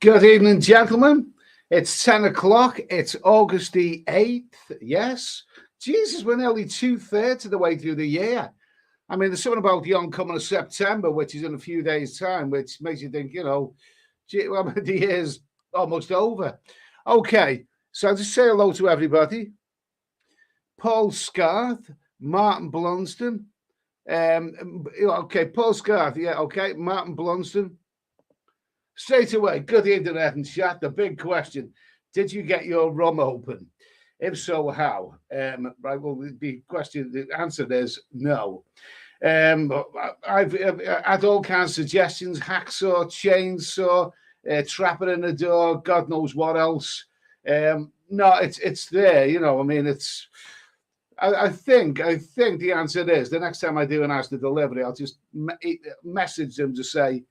Good evening, gentlemen. It's 10 o'clock. It's August the 8th. Yes. Jesus, we're nearly 2/3 of the way through the year. I mean, there's something about the oncoming of September, which is in a few days' time, which makes you think, gee, well, the year's almost over. Okay, so I'll just say hello to everybody. Paul Scarth, Martin Blunston. Okay, Paul Scarth, yeah, okay, Martin Blunston. Straight away, good evening, Ed and chat. The big question: did you get your rum open? If so, how? Right. Well, the answer is no. I've had all kinds of suggestions: hacksaw, chainsaw, trapper in the door, God knows what else. No, it's there. I mean, it's. I think the answer is the next time I do an ask the delivery, I'll just message them to say,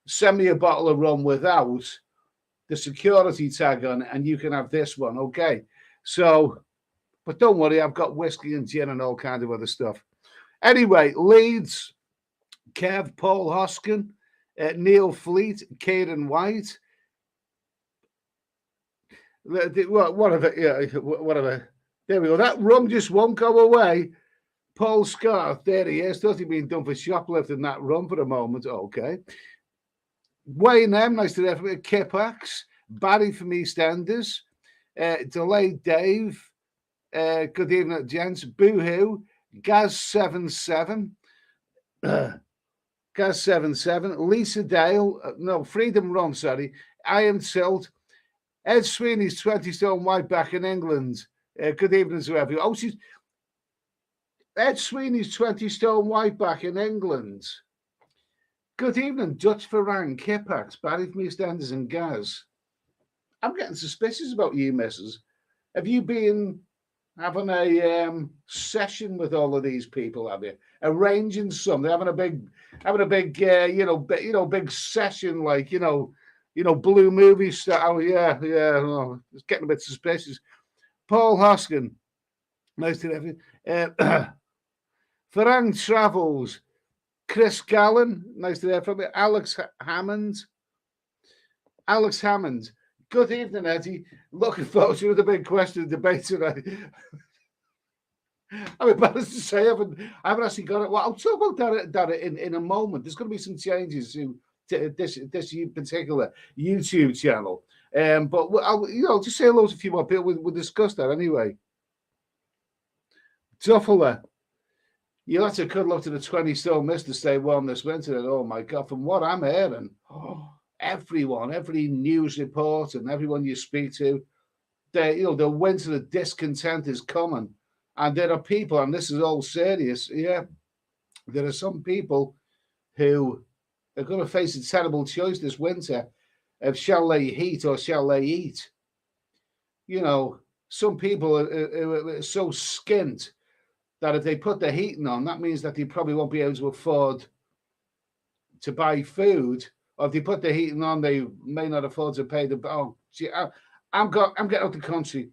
send me a bottle of rum without the security tag on it, and you can have this one, okay? So, but don't worry, I've got whiskey and gin and all kinds of other stuff. Anyway, Leeds, Kev, Paul Hoskin, Neil Fleet, Kieran White. Whatever, yeah, whatever. There we go. That rum just won't go away. Paul Scarth, there he is. Thought he'd been done for shoplifting that rum for a moment. Okay. Wayne M, nice to have you. Kipax, Barry from EastEnders, Delayed Dave, good evening, gents. Boohoo, Gaz77, Gaz77, Lisa Dale, Freedom Run, sorry, Iron Tilt, Ed Sweeney's 20 Stone White back in England. Good evening to everyone. Oh, she's Ed Sweeney's 20 Stone White back in England. Good evening, Dutch Farang, Kipax, Barry from EastEnders and Gaz. I'm getting suspicious about you, missus. Have you been having a session with all of these people? Have you arranging something? Having a big, big session like blue movie style. Oh, yeah. Oh, it's getting a bit suspicious. Paul Hoskin, nice to have you. Farang Travels. Chris Gallen, nice to hear from you. Alex Hammond. Good evening, Eddie. Looking forward to the big question debate tonight. I'm embarrassed to say I haven't actually got it. Well, I'll talk about that in a moment. There's going to be some changes to this particular YouTube channel. But I'll just say hello to a few more people. We'll discuss that anyway. Duffler. You'll have to cuddle up to the 20 stone mist to stay warm this winter. And oh my God, from what I'm hearing, every news report and everyone you speak to, the winter of discontent is coming. And there are people, and this is all serious, there are some people who are going to face a terrible choice this winter of shall they heat or shall they eat? Some people are so skint that if they put the heating on, that means that they probably won't be able to afford to buy food. Or if they put the heating on, they may not afford to pay the. Oh, gee, I'm getting out the country.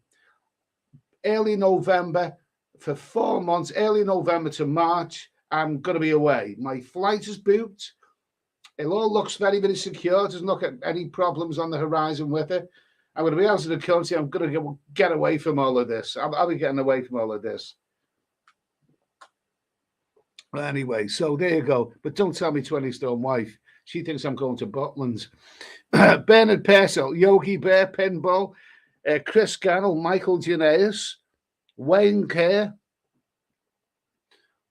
Early November for 4 months. Early November to March, I'm going to be away. My flight is booked. It all looks very, very secure. Doesn't look at any problems on the horizon with it. I'm going to be out of the country. I'm going to get away from all of this. I'll be getting away from all of this. Anyway, so there you go. But don't tell me 20 Stone Wife. She thinks I'm going to Butlands. Bernard Purcell, Yogi Bear, Pinball, Chris Gannell, Michael Janaeus, Wayne Kerr.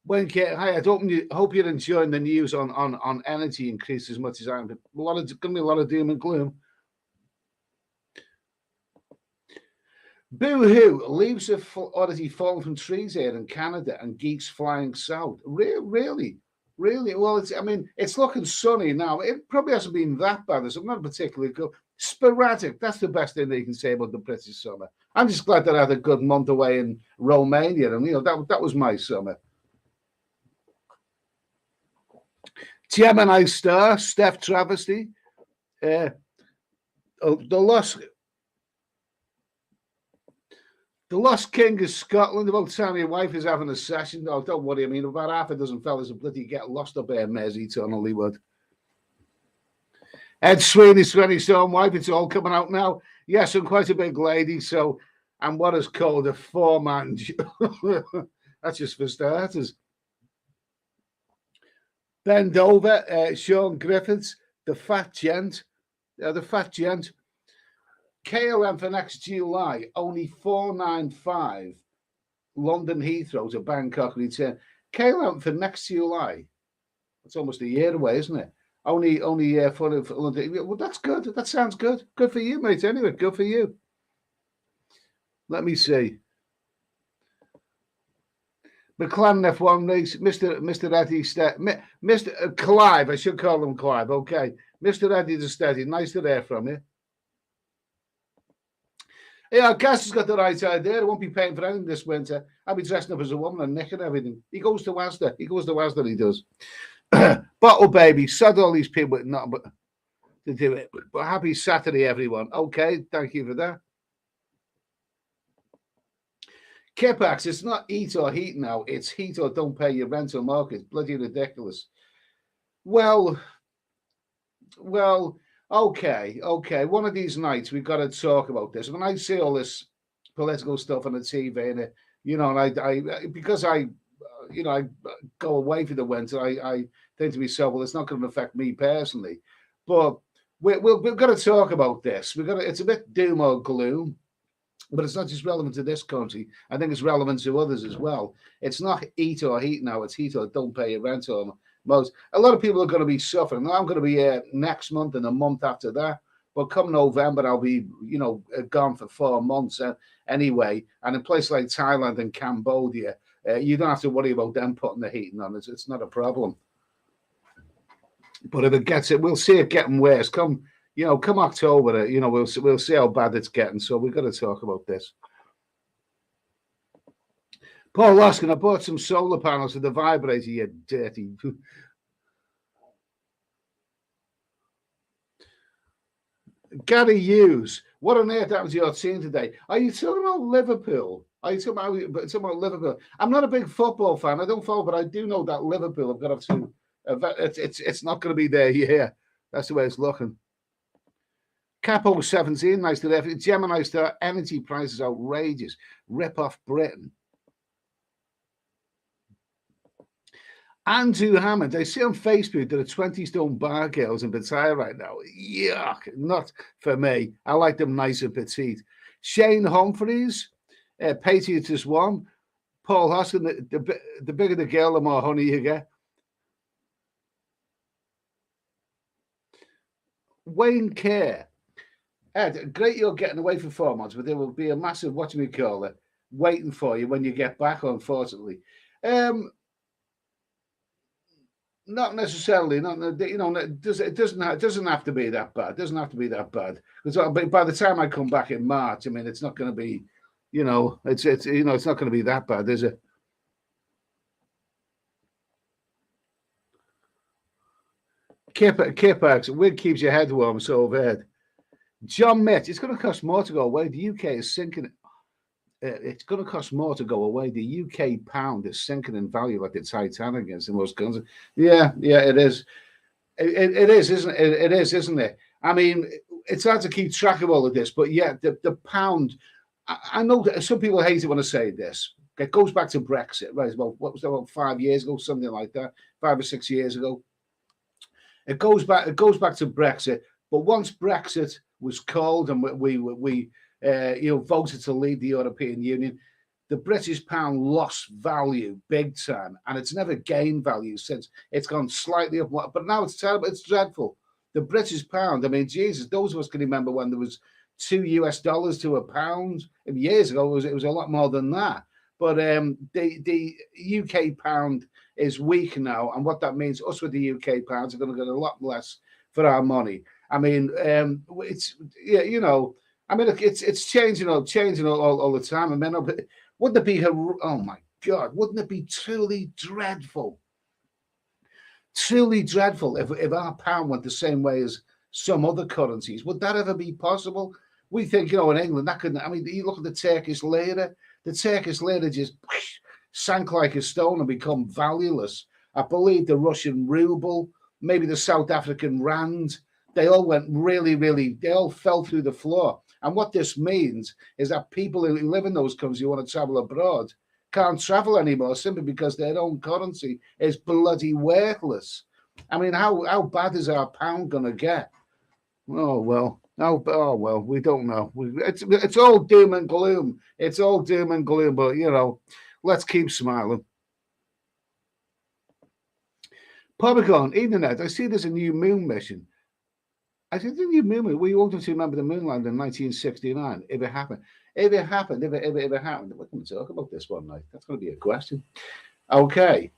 Hi, I hope you're enjoying the news on energy increase as much as I am. Going to be a lot of doom and gloom. Boo-hoo, leaves of oddity falling from trees here in Canada and geeks flying south. Really? Well, it's looking sunny now. It probably hasn't been that bad. It's not particularly good. Sporadic. That's the best thing that you can say about the British summer. I'm just glad that I had a good month away in Romania, and that was my summer. Gemini Star, Steph Travesty, the Lost King of Scotland. About time your wife is having a session. Oh, don't worry. About half a dozen fellas will bloody get lost up there in Merseyton, Hollywood. Ed Sweeney's 20 stone wife. It's all coming out now. Yes, I'm quite a big lady. So, and what is called a 4-man. That's just for starters. Bend over. Sean Griffiths, the fat gent. The fat gent. KLM for next July, only 495. London Heathrow to Bangkok return. KLM for next July. It's almost a year away, isn't it? Only for London. Well, that's good. That sounds good. Good for you, mate. Anyway, good for you. Let me see. McLaren F1 race, Mr. Eddie, Mr. Clive. I should call him Clive. Okay, Mr. Eddie the Steady. Nice to hear from you. Yeah, Gas has got the right idea. I won't be paying for anything this winter. I'll be dressing up as a woman and Nick and everything. He goes to Asda. He does. Bottle baby, sad all these people not but to do it. But happy Saturday, everyone. Okay, thank you for that. Kipax, it's not eat or heat now. It's heat or don't pay your rental market. It's bloody ridiculous. Well, okay. One of these nights we've got to talk about this. When I see all this political stuff on the TV, and and I because I go away for the winter, I think to myself, well, it's not going to affect me personally, but we've got to talk about this. It's a bit doom or gloom. But it's not just relevant to this country. I think it's relevant to others as well. It's not eat or heat now. It's heat or don't pay your rent or most. A lot of people are going to be suffering. Now, I'm going to be here next month and a month after that. But come November, I'll be, gone for 4 months anyway. And in places like Thailand and Cambodia, you don't have to worry about them putting the heating on. It's not a problem. But if it gets it, we'll see it getting worse. Come October, we'll see how bad it's getting. So we've got to talk about this. Paul Laskin, I bought some solar panels for the vibrator, you dirty. Gary Hughes, what on earth happened to your team today? Are you talking about Liverpool? Talking about Liverpool? I'm not a big football fan. I don't follow, but I do know that Liverpool have got up to. It's not going to be their year. That's the way it's looking. Capo 17, nice to there. Gemini Star, energy prices outrageous. Rip off Britain. Andrew Hammond, I see on Facebook there are 20 stone bar girls in Battaya right now. Yuck, not for me. I like them nice and petite. Shane Humphreys, Patriots 1. Paul Hoskin, the bigger the girl, the more honey you get. Wayne Kerr. Ed, great you're getting away for 4 months, but there will be a massive, waiting for you when you get back, unfortunately. Not necessarily. It doesn't have to be that bad. It doesn't have to be that bad. Because by the time I come back in March, it's not going to be, it's not going to be that bad, is it? Kipax, wig keeps your head warm, so bad. John Mitch, it's going to cost more to go away. The UK is sinking. It's going to cost more to go away. The UK pound is sinking in value like the Titanic against the most guns. Yeah, it is. It is, isn't it? It is, isn't it? It's hard to keep track of all of this, but yeah, the pound. I know that some people hate it when I say this. It goes back to Brexit, right? What was that? About 5 years ago, something like that. 5 or 6 years ago. It goes back to Brexit. But once Brexit was called and we voted to leave the European Union, the British pound lost value big time, and it's never gained value since. It's gone slightly up, but now it's terrible. It's dreadful. The British pound. Jesus, those of us can remember when there was $2 to a pound. Years ago, it was a lot more than that. But the UK pound is weak now, and what that means, us with the UK pounds are going to get a lot less for our money. It's it's changing all the time. Wouldn't it be? Oh my God! Wouldn't it be truly dreadful? Truly dreadful if our pound went the same way as some other currencies. Would that ever be possible? We think, in England that couldn't. You look at the Turkish lira. The Turkish lira just sank like a stone and become valueless. I believe the Russian ruble, maybe the South African rand. They all went really, they all fell through the floor. And what this means is that people who live in those countries who want to travel abroad can't travel anymore simply because their own currency is bloody worthless. I mean, how bad is our pound going to get? Oh, well. Oh well, we don't know. It's all doom and gloom. It's all doom and gloom, but you know, let's keep smiling. Polygon, Internet. I see there's a new moon mission. I think the new moon. We all just remember the moon landing in 1969. If it happened, if it happened, we're going to talk about this one night. That's going to be a question. Okay.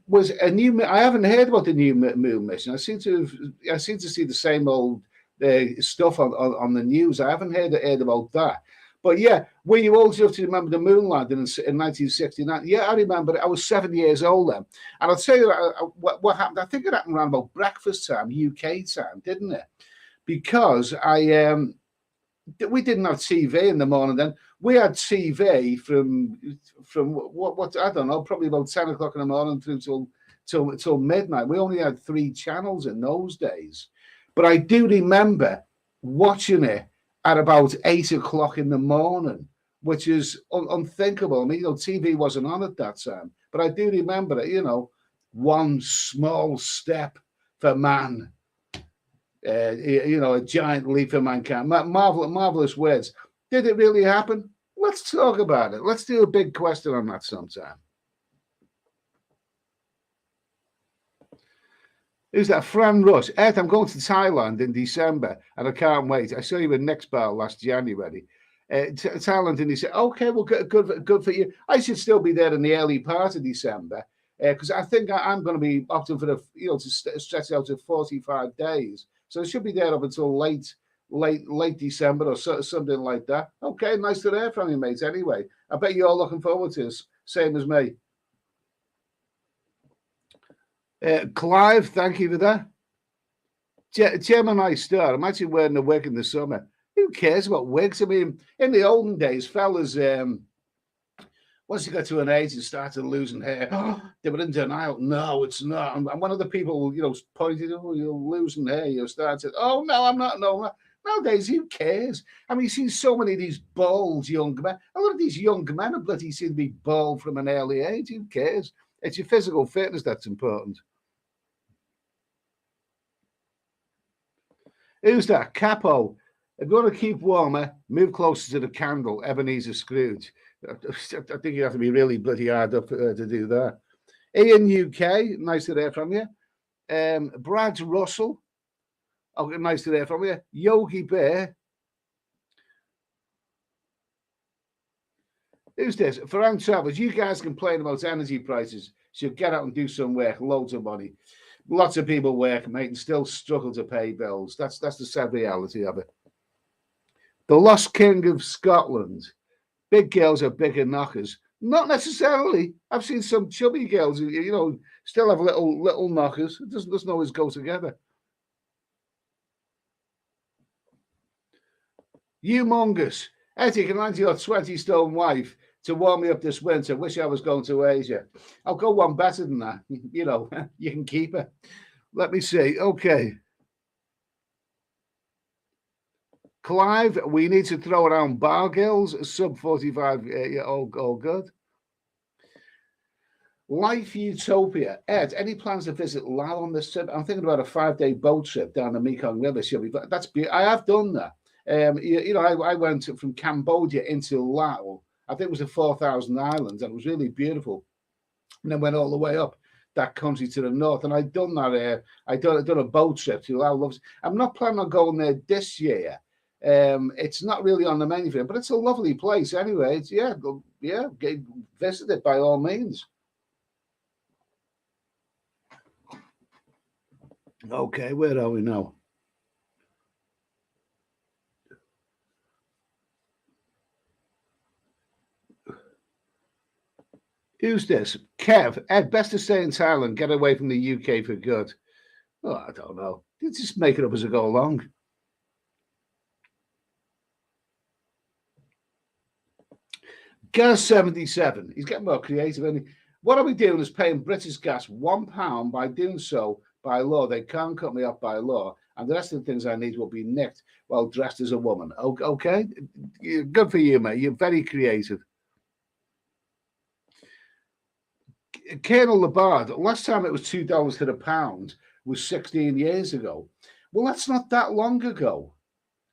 Was a new? I haven't heard about the new moon mission. I seem to see the same old stuff on the news. I haven't heard about that. But yeah, when you also have to remember the moon landing in 1969. Yeah, I remember it. I was 7 years old then. And I'll tell you what happened. I think it happened around about breakfast time, UK time, didn't it? Because we didn't have TV in the morning then. We had TV from what I don't know, probably about 10 o'clock in the morning through till midnight. We only had 3 channels in those days. But I do remember watching it at about 8 o'clock in the morning, which is unthinkable. I mean, TV wasn't on at that time. But I do remember it, one small step for man. A giant leap for mankind. Marvelous words. Did it really happen? Let's talk about it. Let's do a big question on that sometime. Who's that? Fran Rush. Ed, I'm going to Thailand in December and I can't wait. I saw you in Nextbar last January. Thailand, and he said, okay, well, good for you. I should still be there in the early part of December because I think I'm going to be opting for to stretch out to 45 days. So I should be there up until late December or something like that. Okay, nice to hear from you, mate. Anyway, I bet you're all looking forward to this, same as me. Clive, thank you for that. Gemini Star, I'm actually wearing a wig in the summer. Who cares about wigs? I mean, in the olden days, fellas, once you got to an age and started losing hair, they were in denial. No, it's not. And one of the people, pointed, oh, you're losing hair. You started, oh, no, I'm not. No, nowadays, who cares? I mean, you see so many of these bald young men. A lot of these young men are bloody seem to be bald from an early age. Who cares? It's your physical fitness that's important. Who's that? Capo. If you want to keep warmer, move closer to the candle. Ebenezer Scrooge. I think you have to be really bloody hard up to do that. Ian UK, nice to hear from you. Brad Russell, nice to hear from you. Yogi Bear. Who's this? For Travels, you guys complain about energy prices. So get out and do some work, loads of money. Lots of people work, mate, and still struggle to pay bills. That's the sad reality of it. The Lost King of Scotland. Big girls are bigger knockers. Not necessarily. I've seen some chubby girls who, still have little knockers. It doesn't always go together. Humongous. Eddie, can I lend your 20-stone wife to warm me up this winter? Wish I was going to Asia. I'll go one better than that. You can keep her. Let me see. Okay. Clive, we need to throw around bar girls, sub 45, all good. Life Utopia. Ed, any plans to visit Laos on this trip? I'm thinking about a 5-day boat trip down the Mekong River. I have done that. I went from Cambodia into Laos. I think it was the 4,000 islands, and it was really beautiful. And then went all the way up that country to the north, and I'd done that. I'd done a boat trip to Laos. I'm not planning on going there this year. It's not really on the menu for it, but it's a lovely place anyway. Visit it by all means. Okay, where are we now? Who's this? Kev. Ed, best to stay in Thailand. Get away from the UK for good. Oh, I don't know. Just make it up as I go along. Gas 77. He's getting more creative, isn't he? What are we doing is paying British Gas £1 by doing so by law. They can't cut me off by law. And the rest of the things I need will be nicked while dressed as a woman. Okay? Good for you, mate. You're very creative. Colonel Labarde, last time it was $2 to the pound was 16 years ago. Well, that's not that long ago.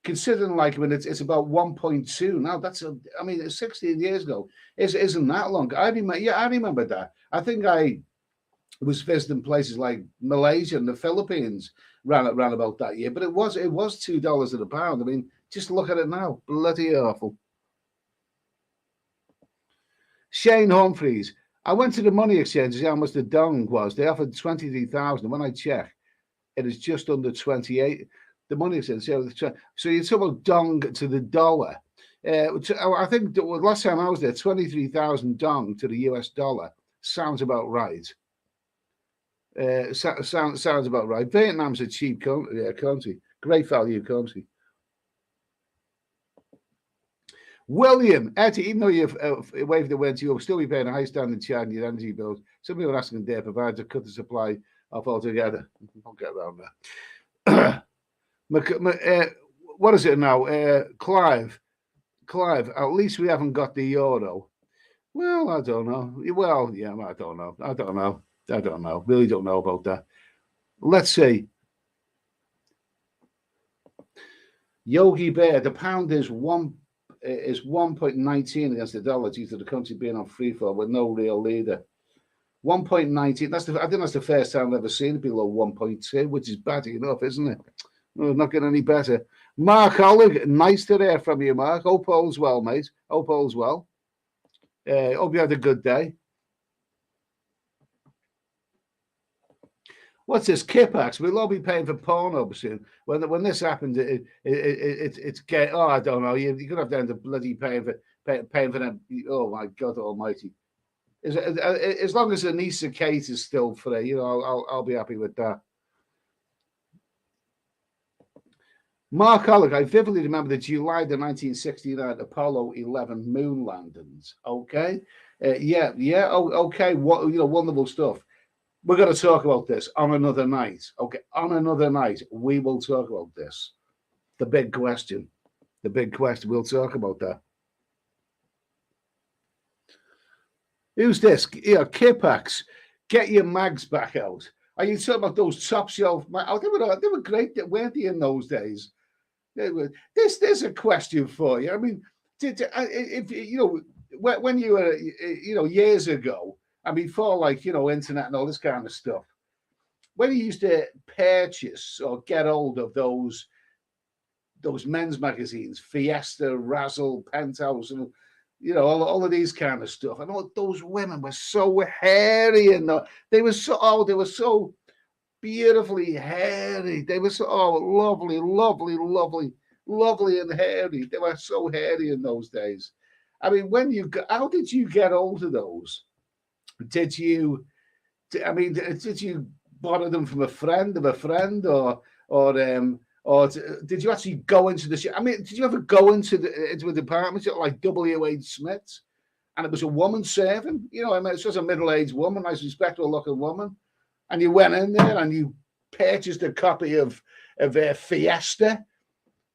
Considering like when it's about 1.2 now, I mean, 16 years ago isn't that long. I remember that. I think I was visiting places like Malaysia and the Philippines ran about that year, but it was $2 to the pound. I mean, just look at it now, bloody awful. Shane Humphreys, I went to the money exchange to see how much the dong was. They offered 23,000. When I check, it is just under 28. The money exchange. So you're talking about dong to the dollar. I think the last time I was there, 23,000 dong to the US dollar sounds about right. Sounds about right. Vietnam's a cheap country, great value country. William, Eddie, even though you've waived the winds, you'll still be paying a high standing charge in your energy bills. Some people are asking their providers to cut the supply off altogether. I'll get around that. What is it now? Clive, at least we haven't got the euro. Well, I don't know. Well, yeah, I don't know. Really don't know about that. Let's see. Yogi Bear, the pound is 1.19 against the dollar due to the country being on free fall with no real leader. 1.19. I think that's the first time I've ever seen it below 1.2, which is bad enough, isn't it? Oh, not getting any better. Mark Ollig, nice to hear from you, Mark. Hope all's well, mate. Hope all's well. Hope you had a good day. What's this? Kipax? We'll all be paying for porno soon. When this happens, it's get. Oh, I don't know. You're gonna have to end up bloody paying for them. Oh my God Almighty! As long as Anissa Kate is still free, you know, I'll be happy with that. Mark Alec, I vividly remember the July the 1969 Apollo 11 moon landings. Okay, yeah. Oh, okay. What, you know, wonderful stuff. We're going to talk about this on another night. Okay, on another night, we will talk about this. The big question. We'll talk about that. Who's this? Yeah, Kipax. Get your mags back out. Are you talking about those top shelf? Oh, they were great, weren't they, in those days? There's a question for you. I mean, if you know, when you were, you know, years ago, and before, like, you know, internet and all this kind of stuff, when you used to purchase or get hold of those men's magazines, Fiesta, Razzle, Penthouse, and, you know, all of these kind of stuff, and all those women were so hairy, and they were so beautifully hairy. They were so lovely and hairy. They were so hairy in those days. I mean, how did you get hold of those? Did you borrow them from a friend of a friend, or did you actually go into the shop? I mean, did you ever go into a department like W.H. Smith's, and it was a woman serving? You know, I mean, it's just a middle-aged woman, nice, respectable-looking woman, and you went in there and you purchased a copy of Fiesta,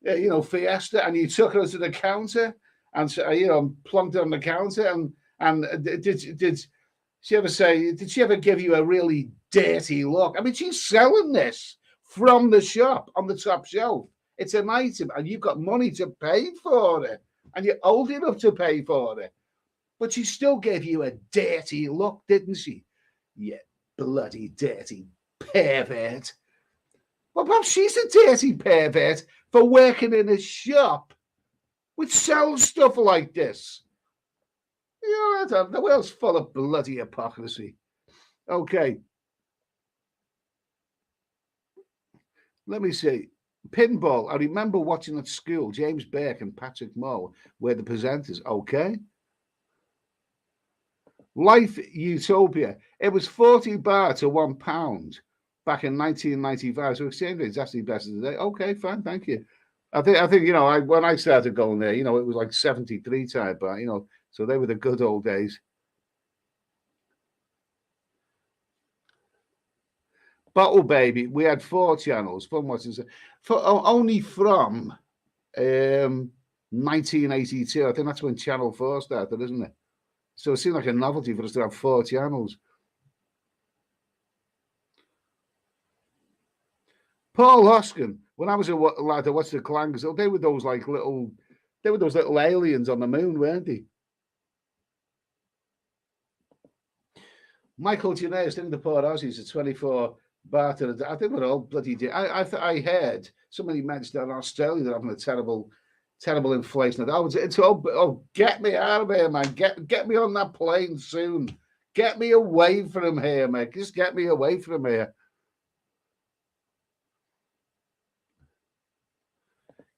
you know, Fiesta, and you took her to the counter and, you know, plunked it on the counter, and did she ever say, did she ever give you a really dirty look? I mean, she's selling this from the shop on the top shelf. It's an item, and you've got money to pay for it, and you're old enough to pay for it. But she still gave you a dirty look, didn't she? Yeah, bloody dirty pervert. Well, perhaps she's a dirty pervert for working in a shop which sells stuff like this. You know, the world's full of bloody hypocrisy. Okay. Let me see. Pinball. I remember watching at school, James Burke and Patrick Moore were the presenters. Okay. Life Utopia. It was 40 baht to £1 back in 1995. So exchange rate is actually better today. Okay, fine, thank you. I think you know, when I started going there, you know, it was like 73 type baht, you know, so they were the good old days. Bottle Baby, we had 4 channels. Fun watching only from 1982. I think that's when Channel 4 started, isn't it? So it seemed like a novelty for us to have 4 channels. Paul Hoskin, when I was a lad, I watched the Clangers. They were those like little, they were those little aliens on the moon, weren't they? Michael Janaeus, think the poor Aussies at 24 barter. I think we're all bloody. I heard somebody mentioned that in Australia they're having a terrible inflation. Get me out of here, man. Get me on that plane soon. Get me away from here, mate. Just get me away from here.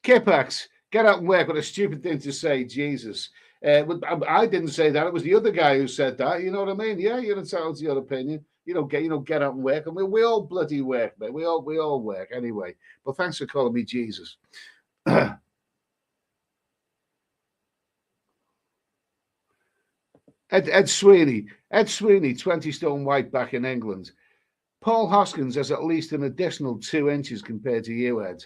Kipax, get out and work. What a stupid thing to say, Jesus. I didn't say that. It was the other guy who said that. You know what I mean? Yeah, you're entitled to your opinion. Get out and work. I mean, we all bloody work, mate. We all work anyway. But thanks for calling me Jesus. Ed Sweeney, 20 stone white back in England. Paul Hoskins has at least an additional 2 inches compared to you, Ed.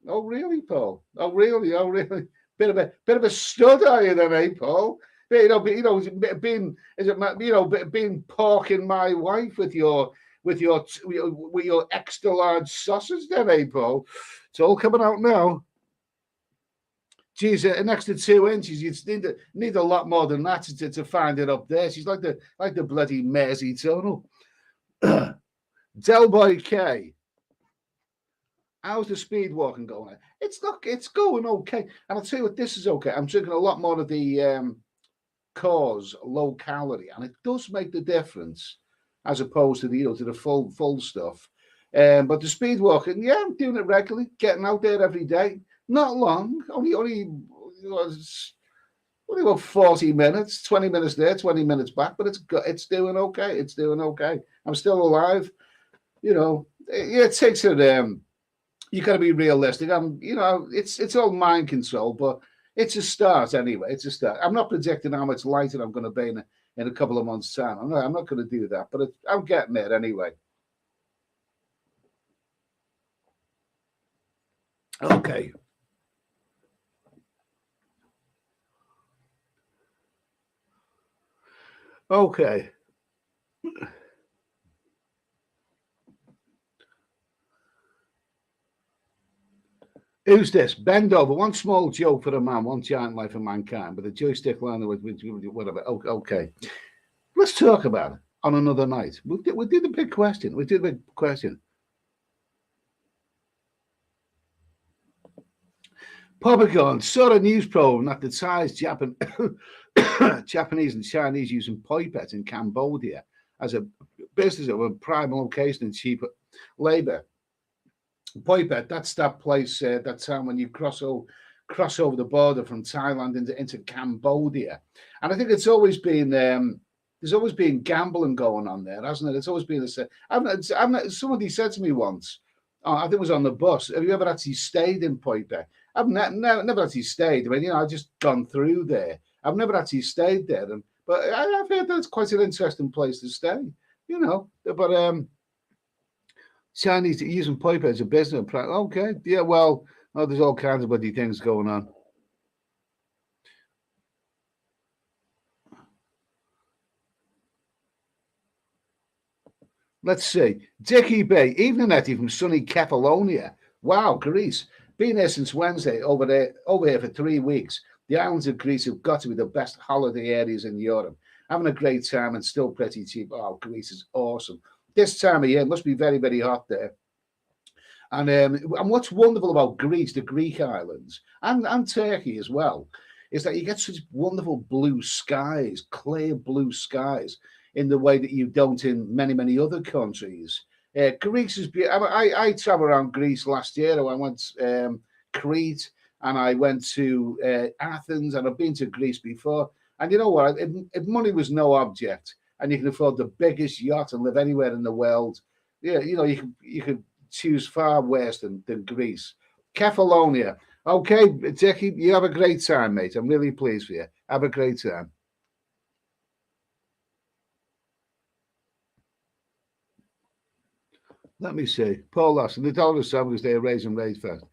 Oh, really, Paul? Oh, really? Bit of a stud, are you then, eh, Paul? Being porking my wife with your extra large sausage, then, eh, Paul? It's all coming out now. Geez, an extra 2 inches. You'd need a lot more than that to find it up there. She's like the bloody Mersey Tunnel. Delboy K. How's the speed walking going? It's going okay. And I'll tell you what, this is okay. I'm drinking a lot more of the cause low calorie, and it does make the difference as opposed to the full stuff. But the speed walking, yeah, I'm doing it regularly, getting out there every day. Not long, only about 40 minutes, 20 minutes there, 20 minutes back, but it's doing okay. It's doing okay. I'm still alive. It takes it. You got to be realistic. It's all mind control, but it's a start anyway. It's a start. I'm not predicting how much lighter I'm going to be in a couple of months' time. I'm not going to do that, but I'm getting there anyway. Okay. Okay. Who's this? Bend over. One small joke for a man, one giant life of mankind, with a joystick line with whatever. Okay. Let's talk about it on another night. We'll do the big question. We'll do the big question. Poppycorn saw a news program that the Thais, Japanese and Chinese using pipette in Cambodia as a business of a prime location and cheap labour. Pipette, that's that place, that town when you cross over the border from Thailand into Cambodia. And I think it's always been there's always been gambling going on there, hasn't it? It's always been somebody said to me once, I think it was on the bus, have you ever actually stayed in Pipette? I've never actually stayed. I mean, I've just gone through there. I've never actually stayed there, but I've heard that it's quite an interesting place to stay. But Chinese using Pipette as a business. Okay, yeah, well, there's all kinds of bloody things going on. Let's see. Dickie Bay, evening Etty from sunny Kefalonia. Wow, Greece. Been here since Wednesday, over here for 3 weeks. The islands of Greece have got to be the best holiday areas in Europe. Having a great time and still pretty cheap. Oh, Greece is awesome. This time of year, it must be very, very hot there. And what's wonderful about Greece, the Greek islands, and Turkey as well, is that you get such wonderful blue skies, clear blue skies, in the way that you don't in many, many other countries. Greece is beautiful. I traveled around Greece last year. I went Crete, and I went to Athens, and I've been to Greece before. And you know what? If money was no object, and you can afford the biggest yacht and live anywhere in the world, yeah, you could choose far worse than Greece. Kefalonia. Okay, Dickie, you have a great time, mate. I'm really pleased for you. Have a great time. Let me see. Paul Lawson, the dollar is because they are raising rates fast.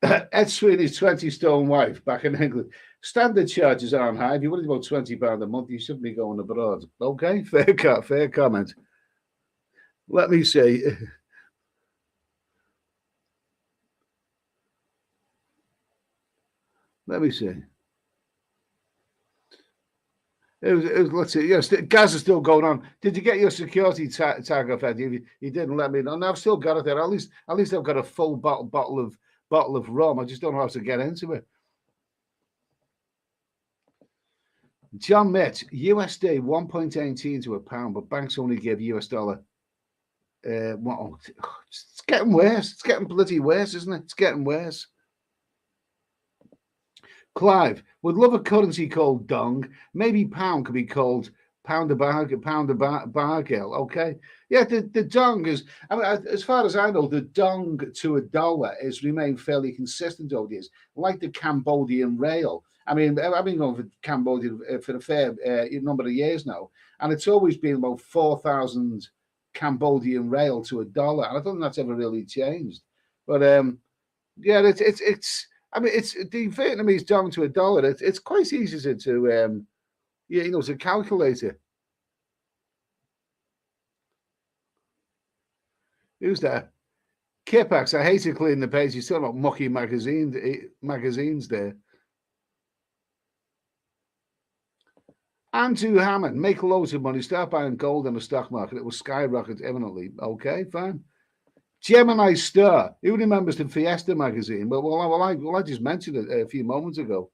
Ed Sweeney's 20 stone wife back in England. Standard charges aren't high. If you're worried about £20 a month, you shouldn't be going abroad. Okay, fair comment. Let me see. Let me see. Let's see. Yes, gas is still going on. Did you get your security tag off, Eddie? You didn't let me know. No, I've still got it there. At least I've got a full bottle of rum. I just don't know how to get into it. John Mitch, USD 1.18 to a pound, but banks only give US dollar. It's getting worse. It's getting bloody worse, isn't it? It's getting worse. Clive would love a currency called dong. Maybe pound could be called pound a bargail. Okay, yeah. The dong is. I mean, as far as I know, the dong to a dollar has remained fairly consistent over the years, like the Cambodian real. I mean, I've been going for Cambodia for a fair number of years now, and it's always been about 4,000 Cambodian real to a dollar. And I don't think that's ever really changed. But yeah, it's. I mean, it's the Vietnamese dong to a dollar. It's quite easy to to calculate it. Who's that? Kipax, I hate to clean the page. You're still about mucky magazines there. Andrew Hammond, make loads of money, start buying gold in the stock market. It will skyrocket imminently. Okay, fine. Gemini Star. Who remembers the Fiesta magazine? Well, I just mentioned it a few moments ago.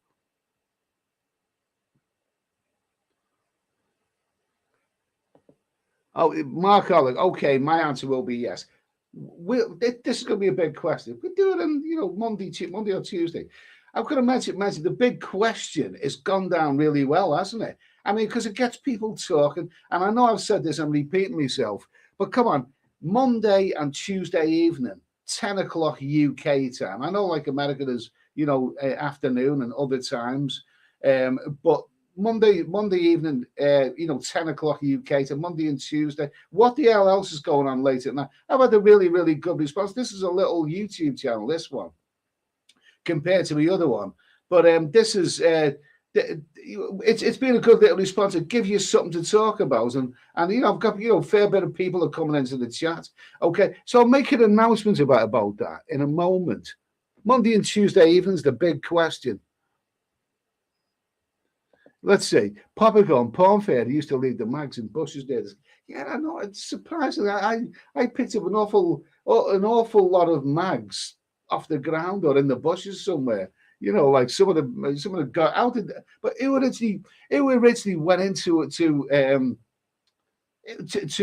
Oh, Mark Ollick. Okay, my answer will be yes. This is going to be a big question. We do it on Monday or Tuesday. I'm going to mention the big question has gone down really well, hasn't it? I mean, because it gets people talking. And I know I've said this, I'm repeating myself, but come on. Monday and Tuesday evening, 10 o'clock UK time. I know like America is, afternoon and other times. But Monday evening, 10 o'clock UK to Monday and Tuesday. What the hell else is going on later at night? I've had a really, really good response. This is a little YouTube channel, this one, compared to the other one. But this is... it's been a good little response to give you something to talk about, and I've got a fair bit of people are coming into the chat. Okay, so I'll make an announcement about that in a moment. Monday and Tuesday evenings, the big question. Let's see. Popcorn, Porn Fair used to lead the mags and bushes there. Yeah, I know. It's surprising. I picked up an awful lot of mags off the ground or in the bushes somewhere. Like some of them got out, but who originally went into to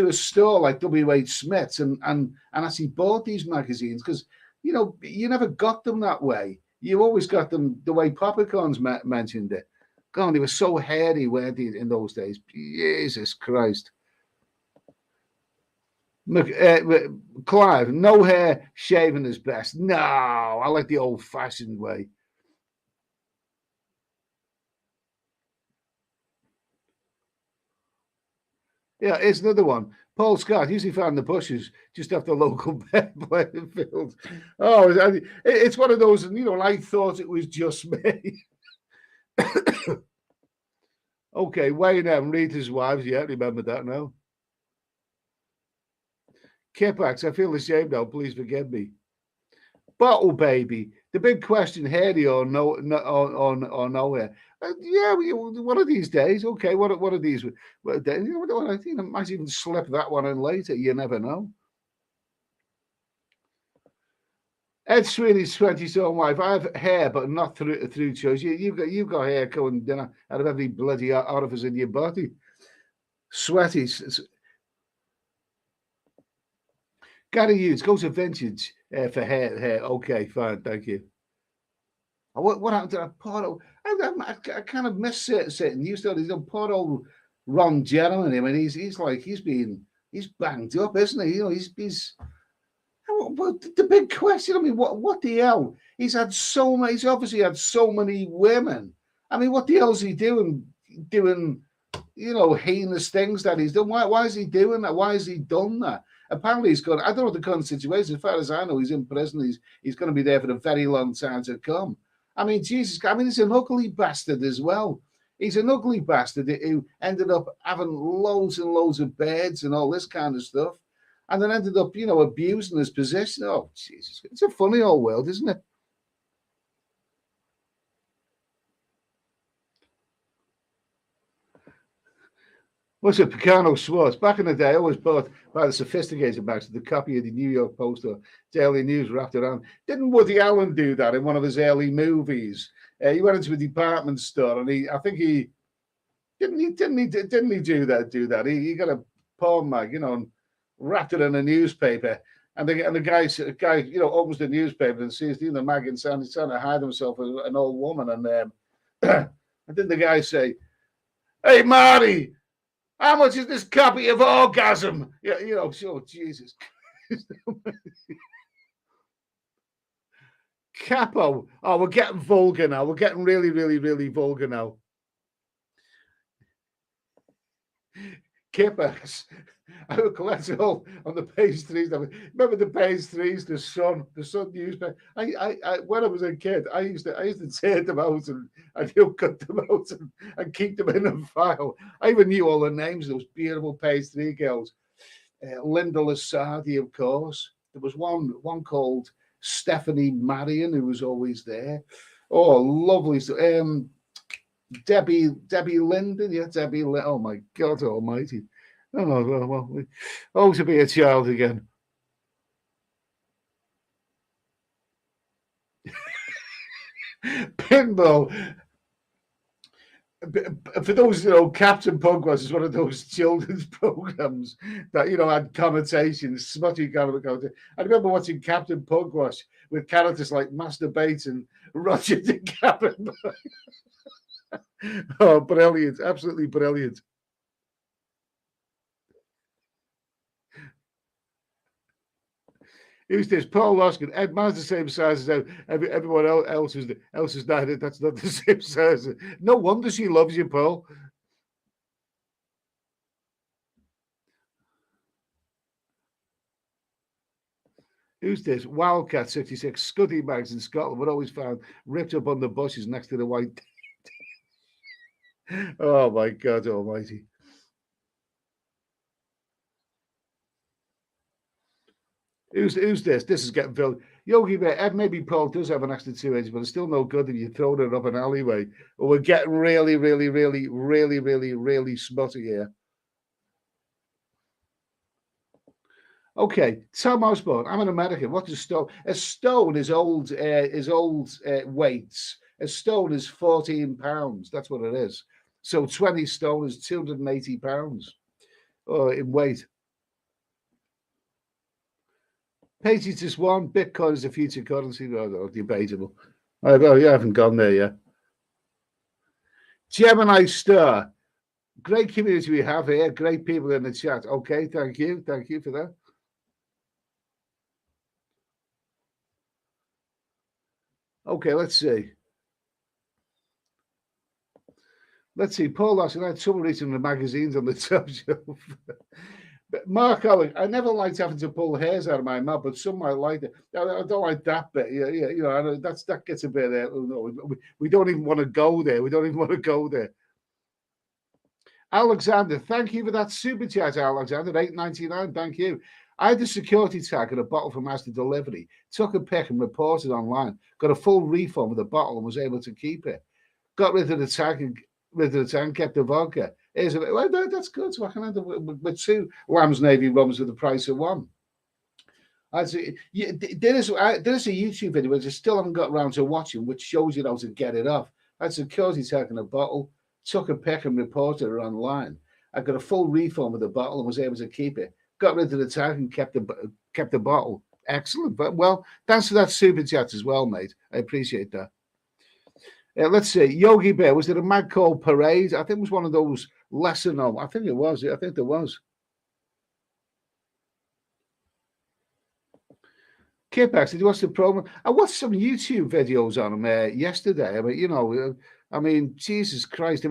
a store like W.H. Smith's and actually bought these magazines because you never got them that way. You always got them the way Popcorns mentioned it. God, they were so hairy, weren't they, in those days? Jesus Christ. Clive, no hair, shaving is best. No, I like the old-fashioned way. Yeah, it's another one. Paul Scott, usually found in the bushes just off the local playing field. Oh, it's one of those, I thought it was just me. Okay, Wayne M. Rita's wives. Yeah, remember that now. Kipax, I feel ashamed now. Please forgive me. Bottle baby. The big question: hairy or no, or nowhere. Yeah, one of these days. Okay, what are these? I think I might even slip that one in later. You never know. Ed Sweeney's 20-stone wife. I have hair, but not through choice. You've got hair coming out of every bloody orifice in your body. Sweaty. Gary Hughes, go to vintage for hair. Okay, fine, thank you. What happened to that poor old... I kind of miss sitting. Used to have poor old Ron Jeremy. I mean, he's banged up, isn't he? He's the big question. I mean, what the hell? He's obviously had so many women. I mean, what the hell is he doing? Heinous things that he's done. Why is he doing that? Why has he done that? Apparently, he's gone. I don't know the current situation. As far as I know, he's in prison. He's going to be there for a very long time to come. I mean, Jesus. I mean, he's an ugly bastard as well. He's an ugly bastard who ended up having loads and loads of beds and all this kind of stuff, and then ended up, abusing his position. Oh, Jesus! It's a funny old world, isn't it? What's it, Picano Schwartz? Back in the day, I always bought by the sophisticated bags the copy of the New York Post or Daily News wrapped around. Didn't Woody Allen do that in one of his early movies? He went into a department store and he didn't he do that? He got a porn mag, and wrapped it in a newspaper. And the guy, opens the newspaper and sees the mag inside. He's trying to hide himself as an old woman. And and then the guy say, "Hey, Marty, how much is this copy of Orgasm?" Yeah, sure, Jesus. Capo. Oh, we're getting vulgar now. We're getting really, really, really vulgar now. Kippers. I would collect it all on the page threes. Remember the page threes, the Sun newspaper. I when I was a kid, I used to tear them out and cut them out and keep them in a file. I even knew all the names of those beautiful page three girls. Linda Lasardi, of course. There was one called Stephanie Marion who was always there. Oh, lovely. Debbie Linden, yeah, Debbie. Oh my God Almighty! Oh well, to be a child again. Pinball. For those, Captain Pugwash is one of those children's programs that had connotations, smutty connotations. I remember watching Captain Pugwash with characters like Master Bates and Roger the Captain. Oh, brilliant! Absolutely brilliant. Who's this? Paul Loskin. Ed Man's the same size as everyone else is not. That's not the same size. No wonder she loves you, Paul. Who's this? Wildcat 66. Scuddy bags in Scotland were always found ripped up on the bushes next to the white. Oh my God Almighty. Who's this? This is getting filled. Yogi Bear, maybe Paul does have an extra 2 inches, but it's still no good if you throw it up an alleyway. Or we're getting really, really, really, really, really, really smutty here. Okay, Tom Osborne. I'm an American. What's a stone? A stone is old weights. A stone is 14 pounds. That's what it is. So 20 stone is 280 pounds in weight. Page is just one. Bitcoin is a future currency. No, debatable. I haven't gone there yet. Gemini Star. Great community we have here. Great people in the chat. Okay, thank you. Thank you for that. Okay, let's see. Paul Larson, I had trouble reading the magazines on the top shelf. But Mark Allen, I never liked having to pull hairs out of my mouth, but some might like it. I don't like that bit. Yeah, that gets a bit. We don't even want to go there. Alexander, thank you for that super chat, Alexander. $8.99. Thank you. I had the security tag and a bottle from Asda Delivery. Took a pic and reported online. Got a full refund of the bottle and was able to keep it. Got rid of the tag and kept the vodka. That's good. So I can end up with 2 Lamb's Navy rums for the price of 1. There is a YouTube video which I still haven't got around to watching, which shows you how to get it off. I had security tag and a bottle, took a pic and reported it online. I got a full refund of the bottle and was able to keep it. Got rid of the tag and kept the bottle. Excellent. But well, thanks for that super chat as well, mate. I appreciate that. Let's see. Yogi Bear, was it a Mad Call Parade? I think it was one of those lesser known. I think it was. I think there was. Kipax, did you watch the program? I watched some YouTube videos on him yesterday. I mean, Jesus Christ. A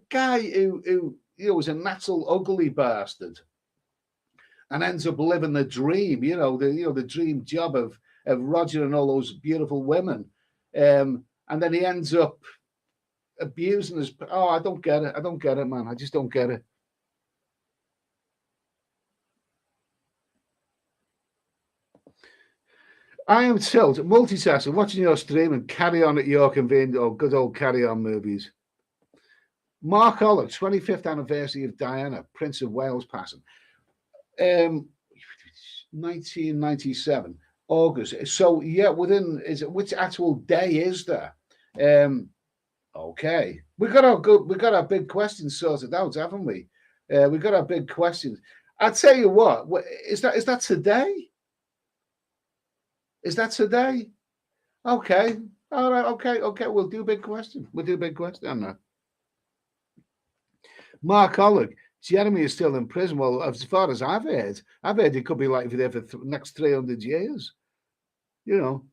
guy who was a natural ugly bastard. and ends up living the dream, the dream job of Roger and all those beautiful women. And then he ends up abusing his. Oh, I don't get it. I don't get it, man. I just don't get it. I am tilt multitasking, watching your stream and Carry On at York and Vin, or good old Carry On movies. Mark Ollick, 25th anniversary of Diana, Prince of Wales passing. 1997, August. So yeah, which actual day is there? Okay, we got our big questions sorted out, haven't we? We got our big questions. I tell you what, is that today? Is that today? Okay, all right, okay. We'll do a big question. We'll do a big question on that. Mark Ollick, Jeremy is still in prison. Well, as far as I've heard he could be likely there for the next 300 years. You know.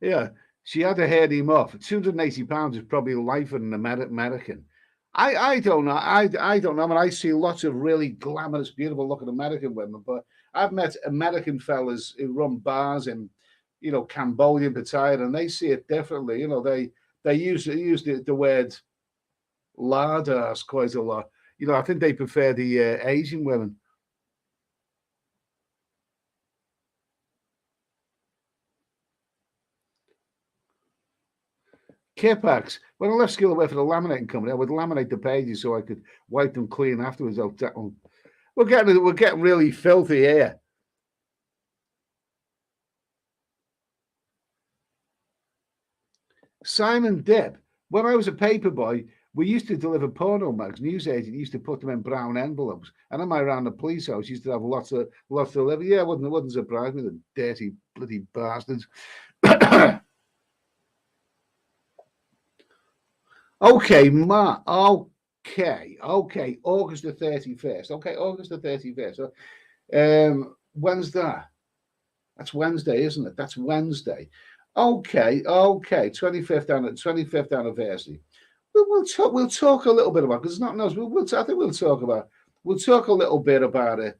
Yeah, she had to head him off. £280 is probably life for an American. I don't know. I don't know. I mean, I see lots of really glamorous, beautiful looking American women, but I've met American fellas who run bars in, Cambodia, Pattaya, and they see it differently. They use the word lardass quite a lot. I think they prefer the Asian women. Kipax. When I left school, I worked for the laminating company. I would laminate the pages so I could wipe them clean afterwards. We're getting really filthy here. Simon Depp. When I was a paper boy, we used to deliver porno mags. Newsagent used to put them in brown envelopes, and on my round the police house used to have lots to deliver. Yeah, wouldn't surprise me. The dirty bloody bastards. Okay, Matt. Okay. August the 31st. Okay, August the 31st. So, when's that? That's Wednesday, isn't it? That's Wednesday. Okay. 25th anniversary. We'll talk a little bit about, because it's not knows. I think we'll talk a little bit about it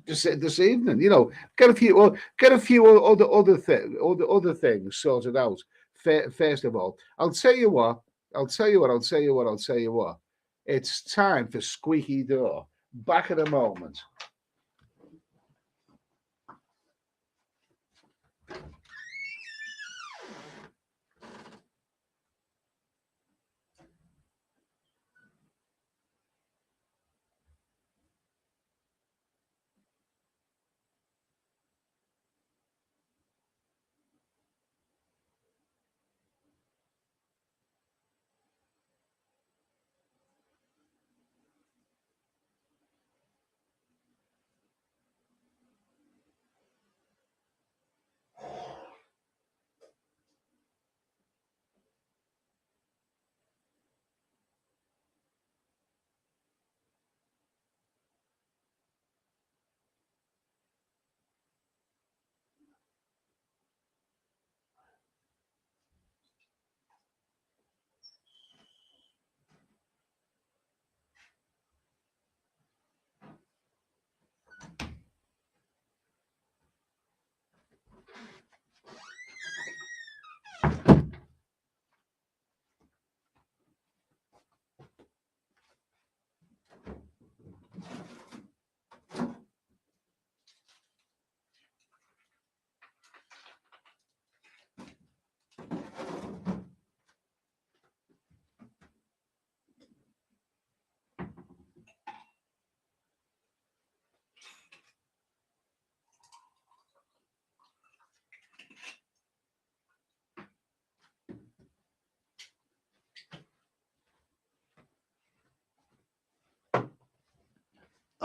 this evening. Get a few other things sorted out. First of all, I'll tell you what. It's time for Squeaky Door. Back in a moment.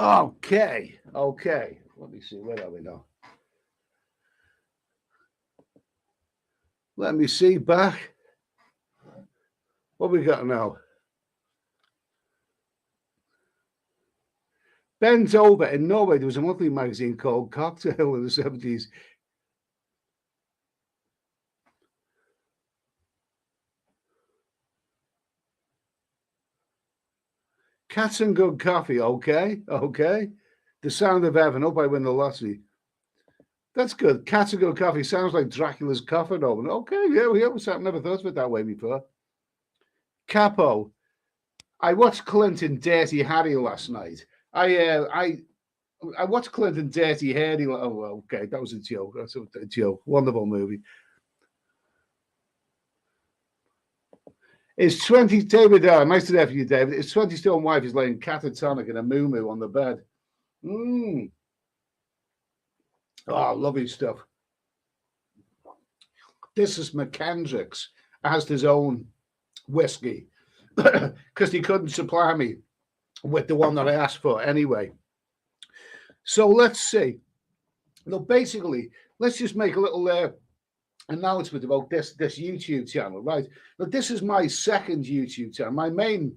Okay. Let me see. Where are we now? Let me see. Back. What we got now? Bent over in Norway, there was a monthly magazine called Cocktail in the 70s. Cats and good coffee. Okay. Okay. The Sound of Heaven. Hope I win the lottery. That's good. Cats and good coffee sounds like Dracula's coffin open. Okay. Yeah. I've never thought of it that way before. Capo. I watched Clinton Dirty Harry last night. I watched Clinton Dirty Harry. Oh, okay. That was a joke. That's a joke. Wonderful movie. It's 20, David, nice to have you, David. His 20 stone wife is laying catatonic in a moo on the bed. Oh, lovely stuff. This is McKendrick's, has his own whiskey because he couldn't supply me with the one that I asked for anyway. So let's see. Basically, let's just make a little announcement about this YouTube channel, right? But this is my second YouTube channel. My main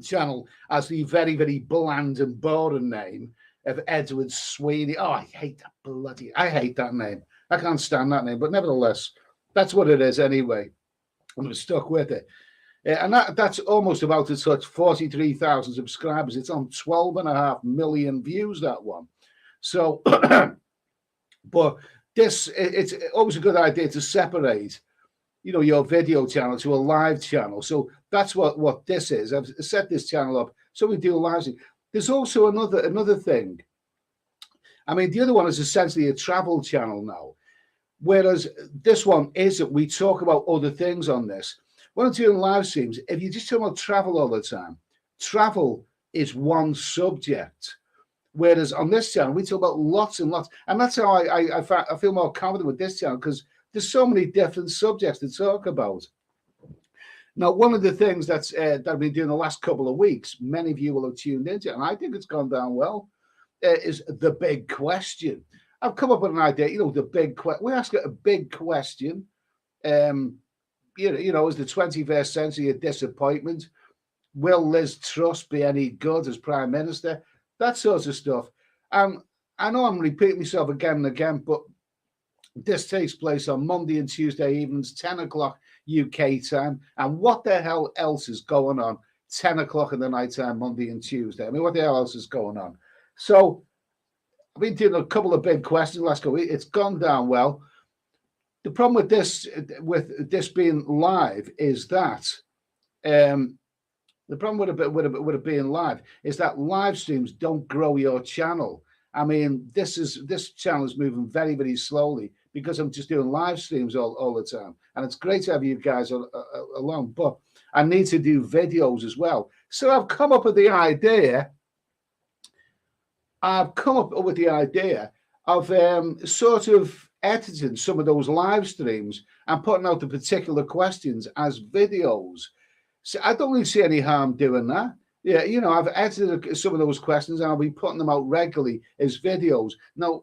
channel has the very, very bland and boring name of Edward Sweeney. Oh, I hate that name. I can't stand that name, but nevertheless, that's what it is anyway. I'm stuck with it. And that's almost about to touch 43,000 subscribers. It's on 12.5 million views, that one. So, but it's always a good idea to separate, your video channel to a live channel. So that's what this is. I've set this channel up so we do a live stream. There's also another thing. I mean, the other one is essentially a travel channel now, whereas this one isn't. We talk about other things on this. When I'm doing live streams, if you just talk about travel all the time, travel is one subject. Whereas on this channel, we talk about lots and lots. And that's how I feel more confident with this channel, because there's so many different subjects to talk about. Now, one of the things that I've been doing the last couple of weeks, many of you will have tuned into, and I think it's gone down well, is the big question. I've come up with an idea, the big question. We ask a big question. Is the 21st century a disappointment? Will Liz Truss be any good as Prime Minister? That sort of stuff. I know I'm repeating myself again and again, but this takes place on Monday and Tuesday evenings, 10 o'clock UK time. And what the hell else is going on 10 o'clock in the night time, Monday and Tuesday? I mean, what the hell else is going on? So I've been doing a couple of big questions last couple of weeks. It's gone down well. The problem with this being live is that the problem with it being live is that live streams don't grow your channel. I mean, this channel is moving very, very slowly because I'm just doing live streams all the time. And it's great to have you guys along, but I need to do videos as well. So I've come up with the idea. of sort of editing some of those live streams and putting out the particular questions as videos. So I don't really see any harm doing that. Yeah, I've edited some of those questions and I'll be putting them out regularly as videos. Now,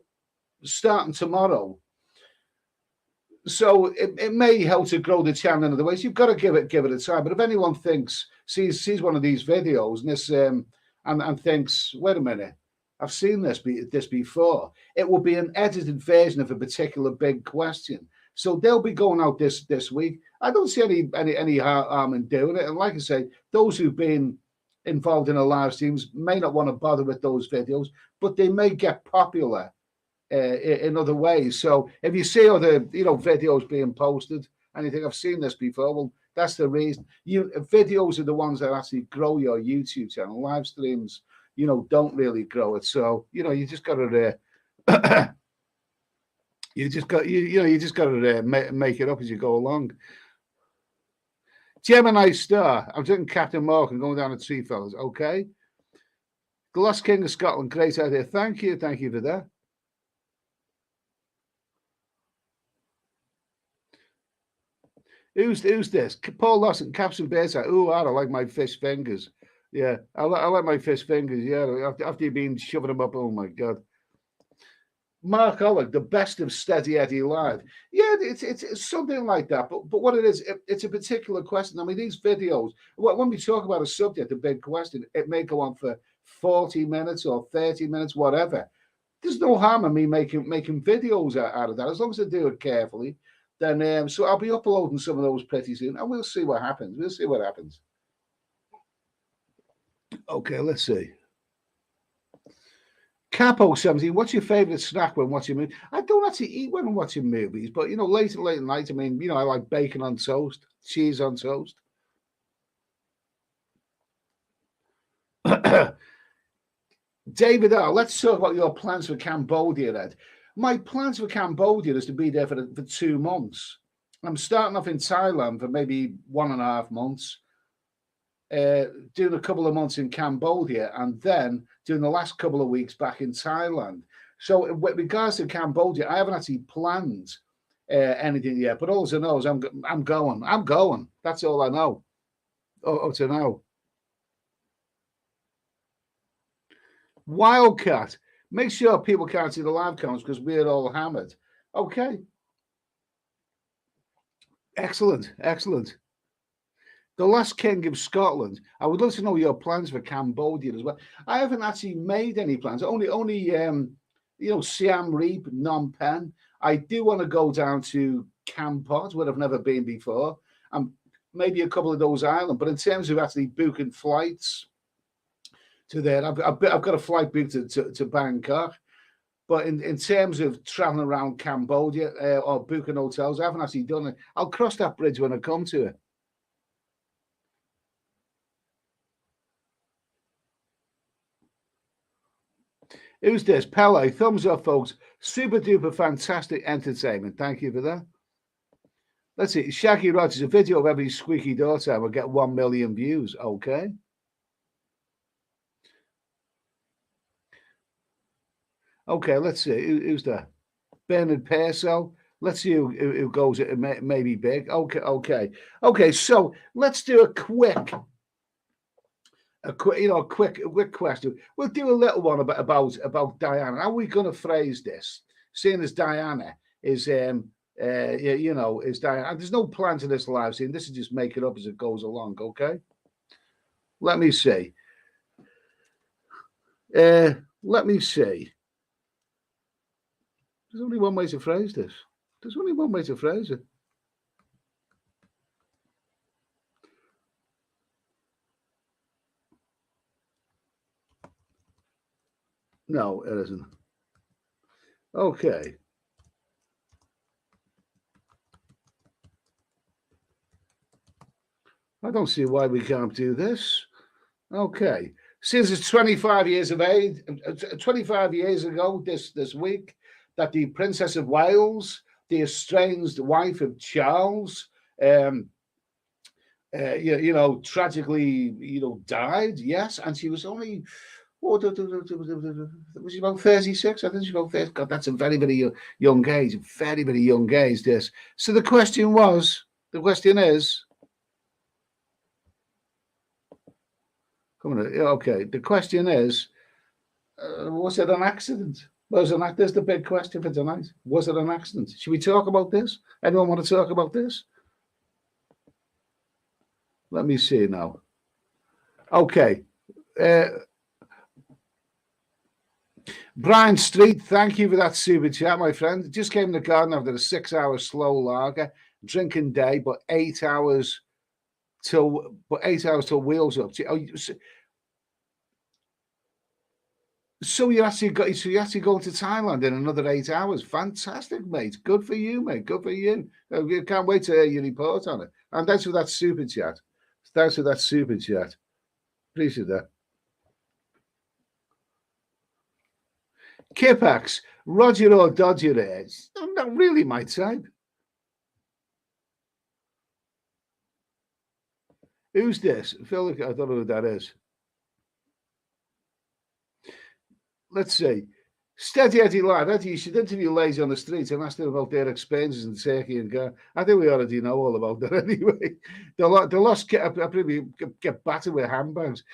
starting tomorrow. So it may help to grow the channel in other ways. You've got to give it a try. But if anyone sees one of these videos and this and thinks, wait a minute, I've seen this before, it will be an edited version of a particular big question. So they'll be going out this week. I don't see any harm in doing it. And like I say, those who've been involved in a live streams may not want to bother with those videos, but they may get popular in other ways. So if you see other videos being posted and you think I've seen this before, well, that's the reason. Videos are the ones that actually grow your YouTube channel. Live streams, don't really grow it. So you just got to you just got to make it up as you go along. Gemini Star. I'm taking Captain Mark and going down the tree, fellas. Okay. The Lost King of Scotland. Great idea. Thank you for that. Who's this? Paul Lawson, Captain Bearside. Oh, I like my fish fingers. Yeah, I like my fish fingers. Yeah, after you've been shoving them up. Oh my God. Mark Ollick, the best of Steady Eddie live. Yeah, it's something like that. But what it is, it's a particular question. I mean, these videos, when we talk about a subject, a big question, it may go on for 40 minutes or 30 minutes, whatever. There's no harm in me making videos out of that, as long as I do it carefully. Then so I'll be uploading some of those pretty soon, and we'll see what happens. Okay, let's see. Capo 17, what's your favourite snack when watching movies? I don't actually eat when I'm watching movies, but, you know, late at night, I mean, you know, I like bacon on toast, cheese on toast. David R., let's talk about your plans for Cambodia, Ed. My plans for Cambodia is to be there for 2 months. I'm starting off in Thailand for maybe 1.5 months, doing a couple of months in Cambodia, and then doing the last couple of weeks back in Thailand. So with regards to Cambodia, I haven't actually planned anything yet, but all I know is I'm going. That's all I know. To now. Wildcat. Make sure people can't see the live comments because we're all hammered. Okay. Excellent. The Last King of Scotland. I would love to know your plans for Cambodia as well. I haven't actually made any plans. Only you know, Siam Reap, Phnom Penh. I do want to go down to Kampot, where I've never been before, and maybe a couple of those islands. But in terms of actually booking flights to there, I've got a flight booked to Bangkok. But in terms of traveling around Cambodia or booking hotels, I haven't actually done it. I'll cross that bridge when I come to it. Who's this? Pele. Thumbs up, folks. Super duper fantastic entertainment. Thank you for that. Let's see. Shaggy Rogers, a video of every squeaky door time will get 1 million views. Okay. Okay, let's see. Who's that? Bernard Purcell. Let's see who goes. It may be big. Okay. So let's do a quick question. We'll do a little one about Diana. How are we going to phrase this? Seeing as Diana is is Diana. And there's no plan to this live scene. This is just make it up as it goes along. Okay. Let me see. Let me see. There's only one way to phrase this. There's only one way to phrase it. No, it isn't. Okay. I don't see why we can't do this. Okay. Since it's 25 years of age, 25 years ago this week, that the Princess of Wales, the estranged wife of Charles, tragically, died. Yes, and she was only, was she about 36? I think she was about 30. God, that's a very, very young age. Very, very young age. This. So the question is. Come on. Okay. The question is, was it an accident? There's the big question for tonight. Was it an accident? Should we talk about this? Anyone want to talk about this? Let me see now. Okay. Brian Street, thank you for that super chat, my friend. Just came in the garden after a 6-hour slow lager, drinking day, but 8 hours till wheels up. So you actually going to Thailand in another 8 hours. Fantastic, mate. Good for you, mate. Good for you. I can't wait to hear your report on it. And thanks for that super chat. Appreciate that. Kipax, Roger or Dodger is not really my type. Who's this? I feel like I don't know who that is. Let's see. Steady Eddie Live. Eddie, you should interview Lazy on the streets and ask them about their experiences in Turkey and Ghana. I think we already know all about that anyway. The lost probably get battered with handbags.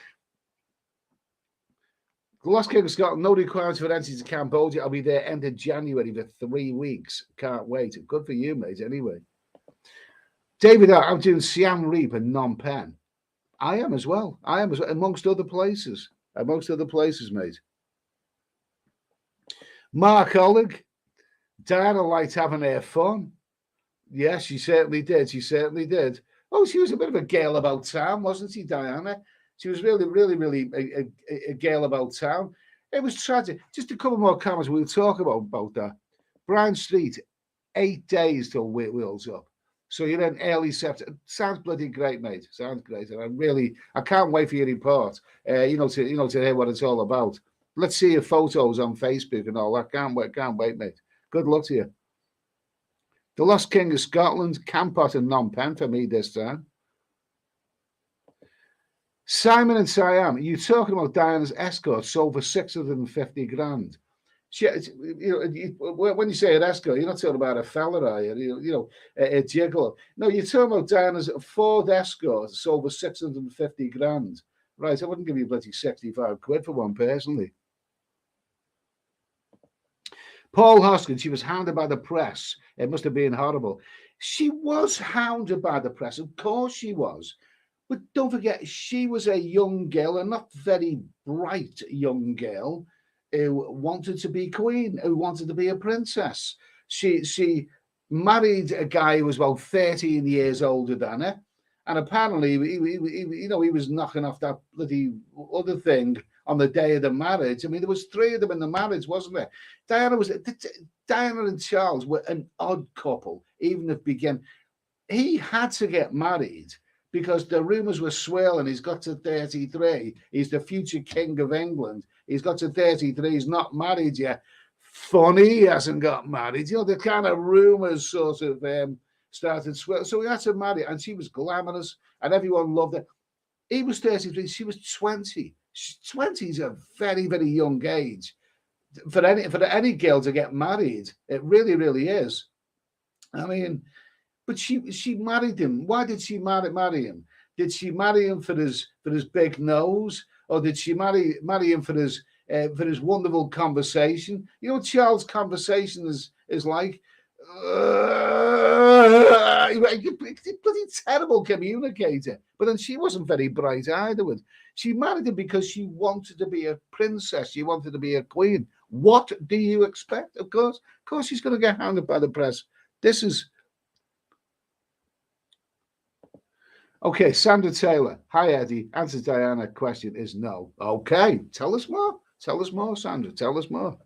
The Lost King of Scotland, no requirements for entry to Cambodia. I'll be there end of January for 3 weeks. Can't wait. Good for you, mate, anyway. David, I'm doing Siam Reap and Phnom Penh. I am as well, amongst other places. Mate. Mark Oleg, Diana liked having her fun. Yes, she certainly did. Oh, she was a bit of a girl about town, wasn't she, Diana? She was really, really, really a girl about town. It was tragic. Just a couple more comments we'll talk about that. Brown Street, 8 days till Wheels Up. So you're in early September. Sounds bloody great, mate. Sounds great. And I can't wait for your report. To hear what it's all about. Let's see your photos on Facebook and all that. Can't wait, mate. Good luck to you. The Lost King of Scotland, Campot and Phnom Penh for me this time. Simon and Siam, you're talking about Diana's escort sold for 650 grand. When you say an escort, you're not talking about a fella, are you? A gigolo. No, you're talking about Diana's Ford Escort sold for 650 grand. Right, I wouldn't give you bloody 65 quid for one personally. Paul Hoskins, she was hounded by the press. It must have been horrible. She was hounded by the press. Of course she was. But don't forget, she was a young girl, a not very bright young girl, who wanted to be queen, who wanted to be a princess. She married a guy who was about 13 years older than her. And apparently, he was knocking off that bloody other thing on the day of the marriage. I mean, there was 3 of them in the marriage, wasn't there? Diana and Charles were an odd couple, even if he had to get married because the rumours were swirling. He's got to 33. He's the future king of England. He's got to 33. He's not married yet. Funny, he hasn't got married. The kind of rumours sort of started swirling. So he had to marry, and she was glamorous, and everyone loved her. He was 33. She was 20. 20 is a very, very young age for any girl to get married. It really, really is. I mean, but she married him. Why did she marry him? Did she marry him for his big nose, or did she marry him for his wonderful conversation? Charles' conversation is like bloody terrible communicator. But then she wasn't very bright either. She married him because she wanted to be a princess. She wanted to be a queen. What do you expect? Of course, she's going to get hounded by the press. This is okay. Sandra Taylor. Hi, Eddie. Answer Diana question is no. Okay. Tell us more. Tell us more, Sandra. Tell us more.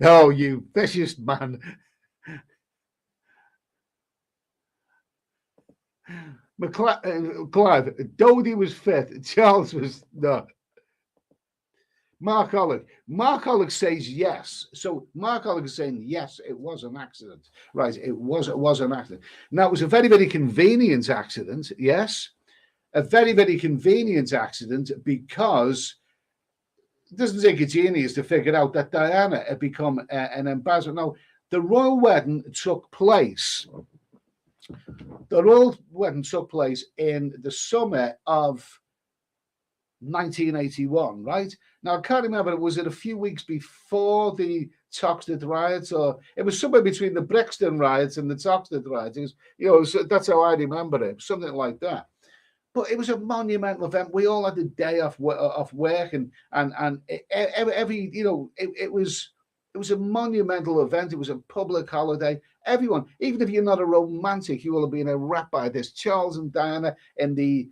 Oh, you vicious man. Clive, Dodie was fit. Charles was not. Mark Ollick says yes. So Mark Ollick is saying yes, it was an accident. Right, it was an accident. Now, it was a very, very convenient accident, yes. A very, very convenient accident because it doesn't take a genius to figure out that Diana had become an ambassador. Now, the royal wedding took place. The royal wedding took place in the summer of 1981, right? Now, I can't remember, was it a few weeks before the Toxteth riots, or it was somewhere between the Brixton riots and the Toxteth riots? So that's how I remember it, something like that. But it was a monumental event. We all had a day off work, and every it was a monumental event. It was a public holiday. Everyone, even if you're not a romantic, you will have been wrapped by this. Charles and Diana in the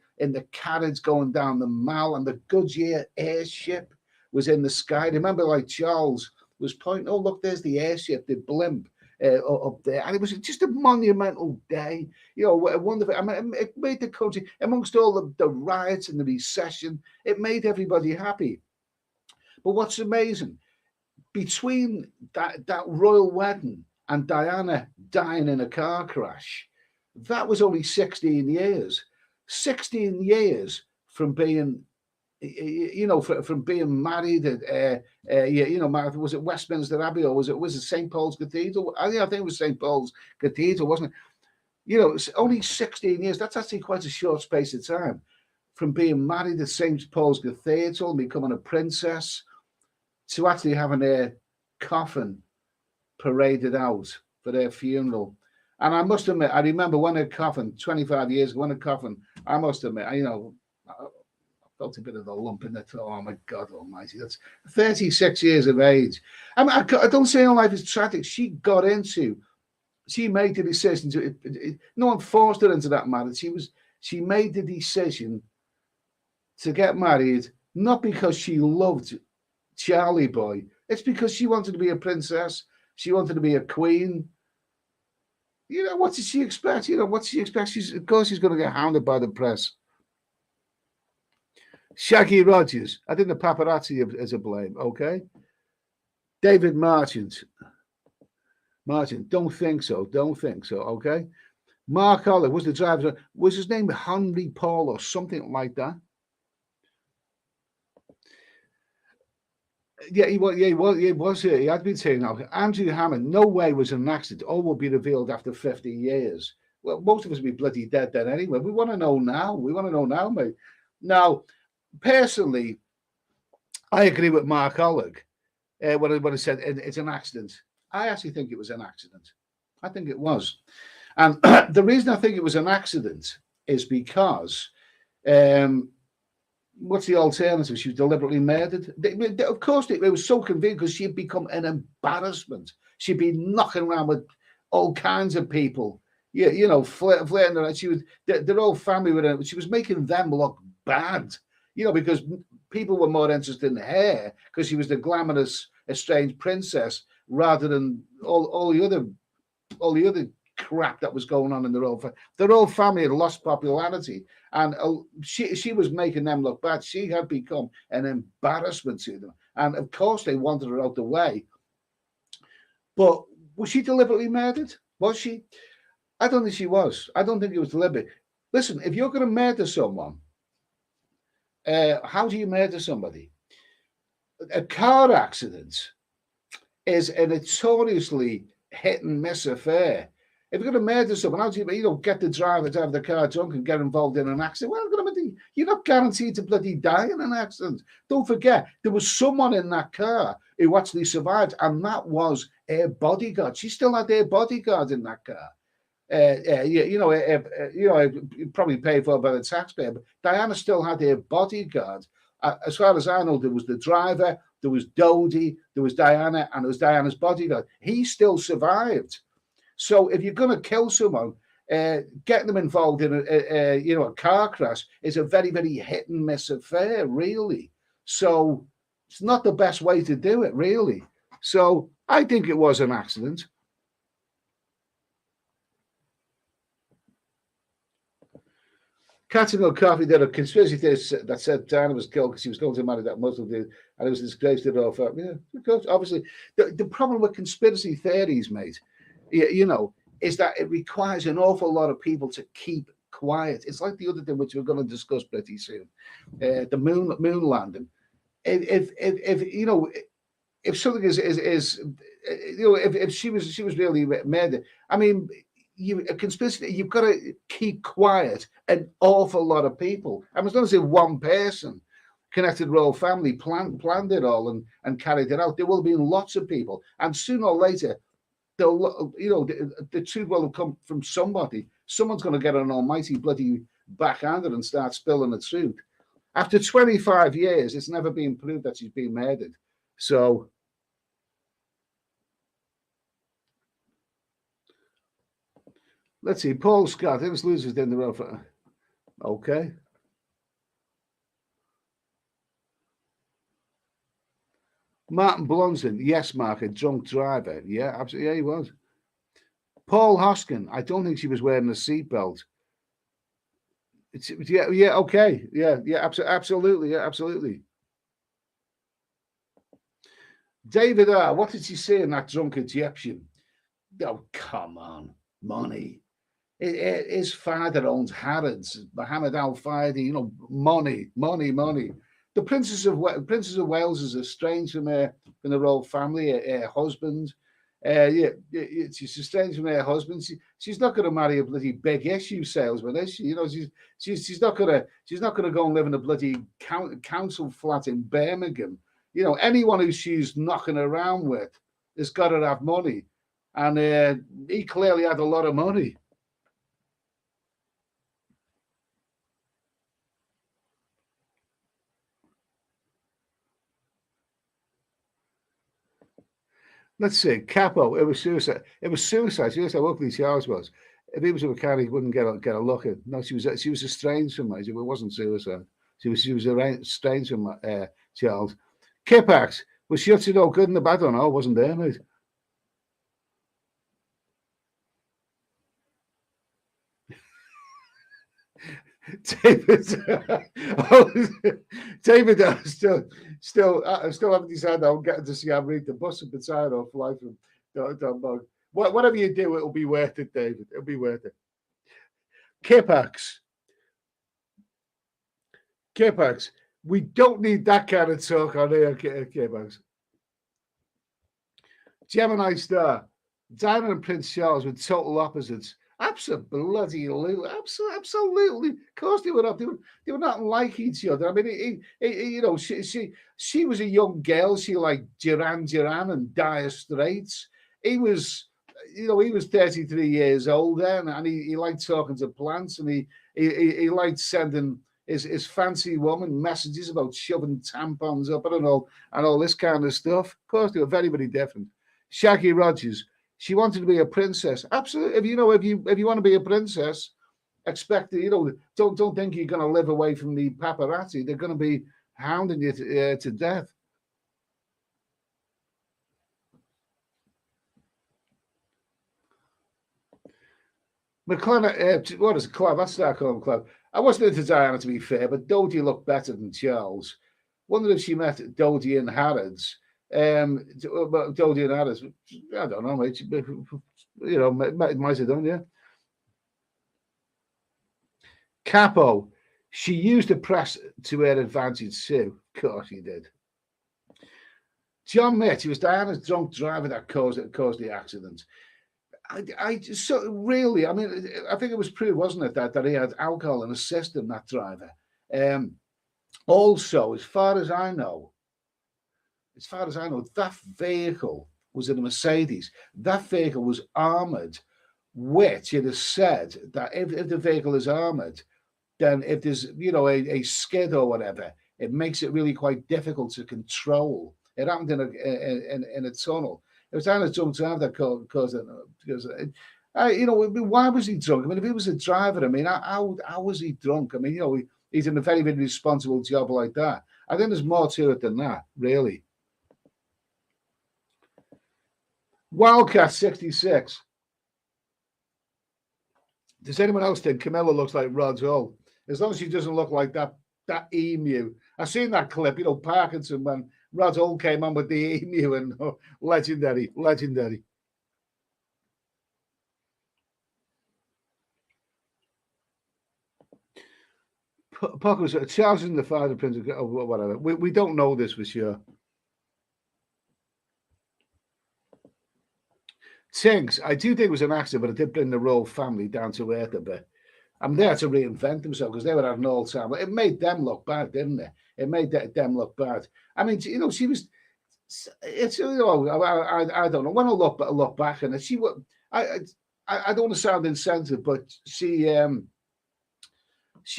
carriage going down the Mall, and the Goodyear airship was in the sky. Remember, like Charles was pointing, oh look, there's the airship, the blimp up there, and it was just a monumental day. Wonderful. I mean, it made the country, amongst all the riots and the recession, it made everybody happy. But what's amazing, between that royal wedding and Diana dying in a car crash, that was only 16 years. 16 years from being, from being married at, was it Westminster Abbey, or was it St. Paul's Cathedral? I think it was St. Paul's Cathedral, wasn't it? It's only 16 years. That's actually quite a short space of time from being married at St. Paul's Cathedral and becoming a princess to actually having their coffin paraded out for their funeral. And I must admit, I remember when a coffin, 25 years ago, when a coffin, I must admit, I felt a bit of a lump in the throat. Oh my God almighty, that's 36 years of age. I don't say her life is tragic. She got into She made the decision to. No one forced her into that marriage. She made the decision to get married not because she loved Charlie Boy. It's because she wanted to be a princess. She wanted to be a queen. What did she expect? What did she expect? Of course, she's going to get hounded by the press. Shaggy Rogers. I think the paparazzi is a blame. Okay. David Marchant. Don't think so. Don't think so. Okay. Mark Olive was the driver. Was his name Henry Paul or something like that? Yeah, he was. Yeah, he was. He had been taken out. Andrew Hammond. No way was an accident. All will be revealed after 50 years. Well, most of us will be bloody dead then anyway. We want to know now. We want to know now, mate. Now, personally, I agree with Mark Ollig when he said it's an accident. I actually think it was an accident. I think it was. And the reason I think it was an accident is because what's the alternative? She was deliberately murdered. Of course, it was so convenient because she had become an embarrassment. She'd been knocking around with all kinds of people. Yeah, flirting around. She was their whole family were in it. She was making them look bad. Because people were more interested in her because she was the glamorous, estranged princess rather than all the other crap that was going on in their whole family had lost popularity, and she was making them look bad. She had become an embarrassment to them, and of course they wanted her out the way. But was she deliberately murdered? Was she? I don't think she was. I don't think it was deliberate. Listen, if you're going to murder someone, how do you murder somebody? A car accident is a notoriously hit and miss affair. If you're going to murder someone, how do you get the driver to have the car drunk and get involved in an accident? Well, you're not guaranteed to bloody die in an accident. Don't forget, there was someone in that car who actually survived, and that was her bodyguard. She still had her bodyguard in that car. Probably paid for by the taxpayer, but Diana still had her bodyguard. As far as I know, there was the driver, there was Dodie, there was Diana, and there was Diana's bodyguard. He still survived. So if you're going to kill someone, getting them involved in a car crash is a very, very hit and miss affair, really. So it's not the best way to do it, really. So I think it was an accident. Catamount Coffee did a conspiracy theory that said Diana was killed because she was going to marry that Muslim dude, and it was a disgrace to her family. Yeah, of course, obviously. The problem with conspiracy theories, mate, is that it requires an awful lot of people to keep quiet. It's like the other thing which we're going to discuss pretty soon, the moon landing. If something is if she was really murdered, I mean. A conspiracy, you've got to keep quiet an awful lot of people. I mean, as long as one person connected royal family planned it all and carried it out, there will be lots of people. And sooner or later, the truth will have come from somebody. Someone's going to get an almighty bloody backhander and start spilling the truth. After 25 years, it's never been proved that she's been murdered. So let's see. Paul Scott, Dennis loses down the road. Okay. Martin Blonson, yes, Mark, a drunk driver. Yeah, absolutely. Yeah, he was. Paul Hoskin, I don't think she was wearing a seatbelt. Yeah, okay. Yeah, absolutely. Yeah, absolutely. David R., what did she say in that drunk Egyptian? Oh, come on. Money. His father owns Harrods, Mohammed Al Fayed, money. The Princess of Wales is estranged from the royal family, her husband. She's estranged from her husband. She's not going to marry a bloody big issue salesman, is she? She's not going to go and live in a bloody council flat in Birmingham. Anyone who she's knocking around with has got to have money, and he clearly had a lot of money. Let's see. Capo. It was suicide. It was suicide. She was how ugly Charles was. If he was a mechanic, he wouldn't get a look at. No, she was estranged from me. It wasn't suicide. She was estranged from Charles. Kipax. Was she up to no good in the bad or no? I wasn't there, mate. David, oh, David, I still haven't decided I'm getting to see read the bus and beside or fly from Dunbar. Whatever you do, it'll be worth it, David. It'll be worth it. Kipax. We don't need that kind of talk on here, Kipax. Gemini Star. Diana and Prince Charles were total opposites. Absolutely. Of course they were not. They were not like each other. I mean, she was a young girl. She liked Duran and Dire Straits. He was 33 years older, and he liked talking to plants, and he liked sending his fancy woman messages about shoving tampons up and all this kind of stuff. Of course, they were very, very different. Shaggy Rogers. She wanted to be a princess. Absolutely. If you want to be a princess, expect don't think you're going to live away from the paparazzi. They're going to be hounding you to death. McClellan, what is it, Club? That's what I call him, Club. I wasn't into Diana, to be fair, but Dodie looked better than Charles. Wondered if she met Dodie in Harrods. Dodie and Harrods, I don't know, mate. Might have done, yeah. Capo, she used the press to her advantage too. Of course she did. John Mitch, it was Diana's drunk driver that caused the accident. I think it was proved, wasn't it, that he had alcohol in his system, that driver. Also, as far as I know, that vehicle was in a Mercedes. That vehicle was armored, which it is said that if the vehicle is armored, then if there's a skid or whatever, it makes it really quite difficult to control. It happened in a tunnel. It was Diana's drunk driver that caused it. Because, why was he drunk? I mean, if he was a driver, I mean, how was he drunk? I mean, he's in a very, very responsible job like that. I think there's more to it than that, really. Wildcat 66. Does anyone else think Camilla looks like Rod Hull? As long as she doesn't look like that emu. I've seen that clip, Parkinson, when Rod Hull came on with the emu, and legendary. Puck was challenging the father prince or whatever. We don't know this for sure. Tinks, I do think it was an accident, but it did bring the royal family down to earth a bit. I'm there to reinvent themselves because they were having all time. It made them look bad, didn't it? It made them look bad. I mean, she was. It's I don't know. When I look back and she was. I don't want to sound insensitive, but she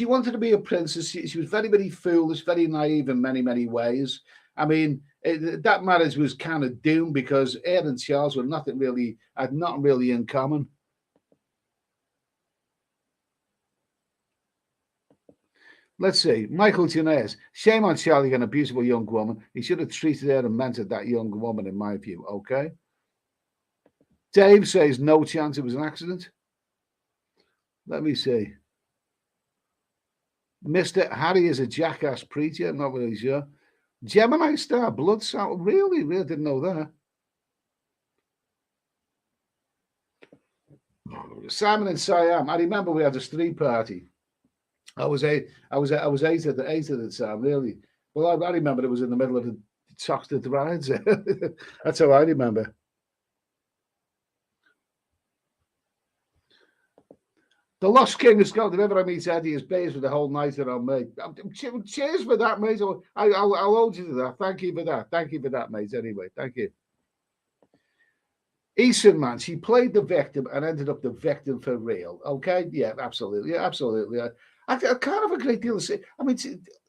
wanted to be a princess. She was very, very foolish, very naive in many, many ways. I mean, that marriage was kind of doomed because Ed and Charles had nothing really in common. Let's see. Michael Janez. Shame on Charlie, an abusable young woman. He should have treated her and mentored that young woman, in my view. Okay. Dave says no chance it was an accident. Let me see. Mr. Harry is a jackass preacher. I'm not really sure. Gemini Star, blood sample. Really didn't know that. Simon and Siam. I remember we had a street party. I was eight at the time, really. Well, I remember it was in the middle of the chocolate rides. That's how I remember. The Lost King of Scotland. If ever I meet Eddie, his bays for the whole night around me. Cheers for that, mate. I'll hold you to that. Thank you for that, mate. Anyway, thank you. Eastern man, she played the victim and ended up the victim for real. Okay, yeah, absolutely, I kind of a great deal of. I mean,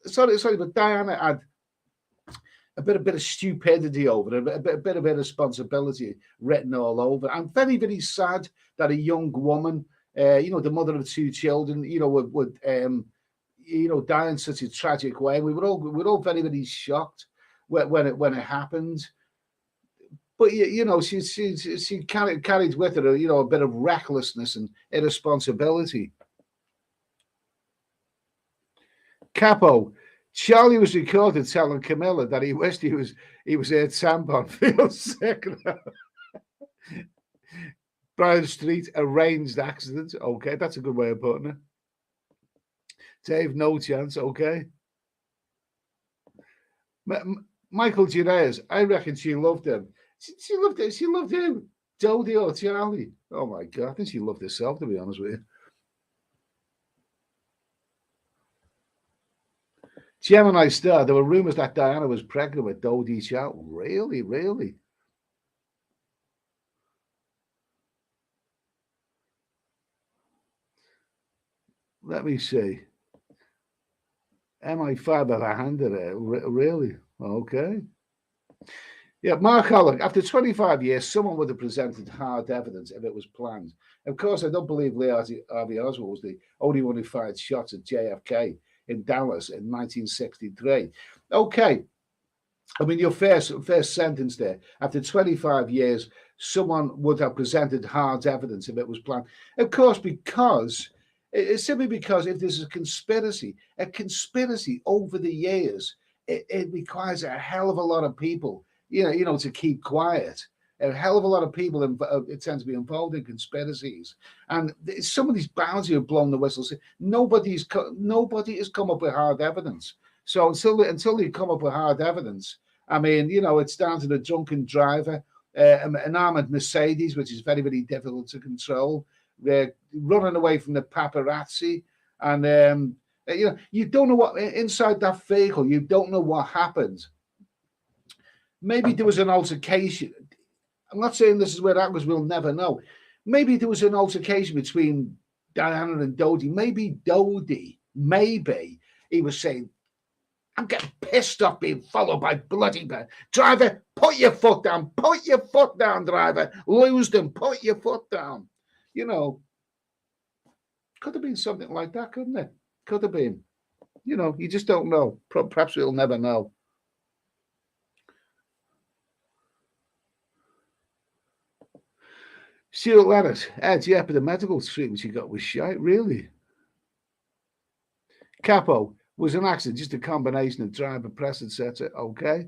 sorry, but Diana had a bit of stupidity over it, a bit of irresponsibility written all over. I'm very, very sad that a young woman, the mother of two children, would die in such a tragic way. We were all very, very shocked when it happened. But she carried with her, a bit of recklessness and irresponsibility. Capo, Charlie was recorded telling Camilla that he wished he was a tampon. Feels sick now. Brian Street, arranged accident. Okay, that's a good way of putting it. Dave, no chance. Okay. Michael Giraez, I reckon she loved him. She loved him. Dodie or Charlie. Oh my God, I think she loved herself, to be honest with you. Gemini Star, there were rumors that Diana was pregnant with Dodie Chow. Really? Really? Let me see. MI5 have a hand in it. Really? Okay. Yeah, Mark Holland, after 25 years, someone would have presented hard evidence if it was planned. Of course, I don't believe Lee Harvey Oswald was the only one who fired shots at JFK in Dallas in 1963. Okay. I mean, your first sentence there, after 25 years, someone would have presented hard evidence if it was planned. Of course, it's simply because if there's a conspiracy over the years, it requires a hell of a lot of people, to keep quiet. A hell of a lot of people it tend to be involved in conspiracies, and somebody's bound to have blown the whistle. Nobody has come up with hard evidence. So until they come up with hard evidence, I mean, it's down to the drunken driver, an armored Mercedes, which is very, very difficult to control. They're running away from the paparazzi, and you don't know what inside that vehicle. You don't know what happened. Maybe there was an altercation. I'm not saying this is where that was. We'll never know. Maybe there was an altercation between Diana and Dodie. Maybe he was saying, I'm getting pissed off being followed by bloody men. Driver, put your foot down. Put your foot down, driver. Lose them. Put your foot down. Could have been something like that, couldn't it? Could have been. You just don't know. Perhaps we'll never know. Stuart Leonard, yeah, but the medical treatment she got was shite, really. Capo, was an accident, just a combination of driver press, etc. Okay.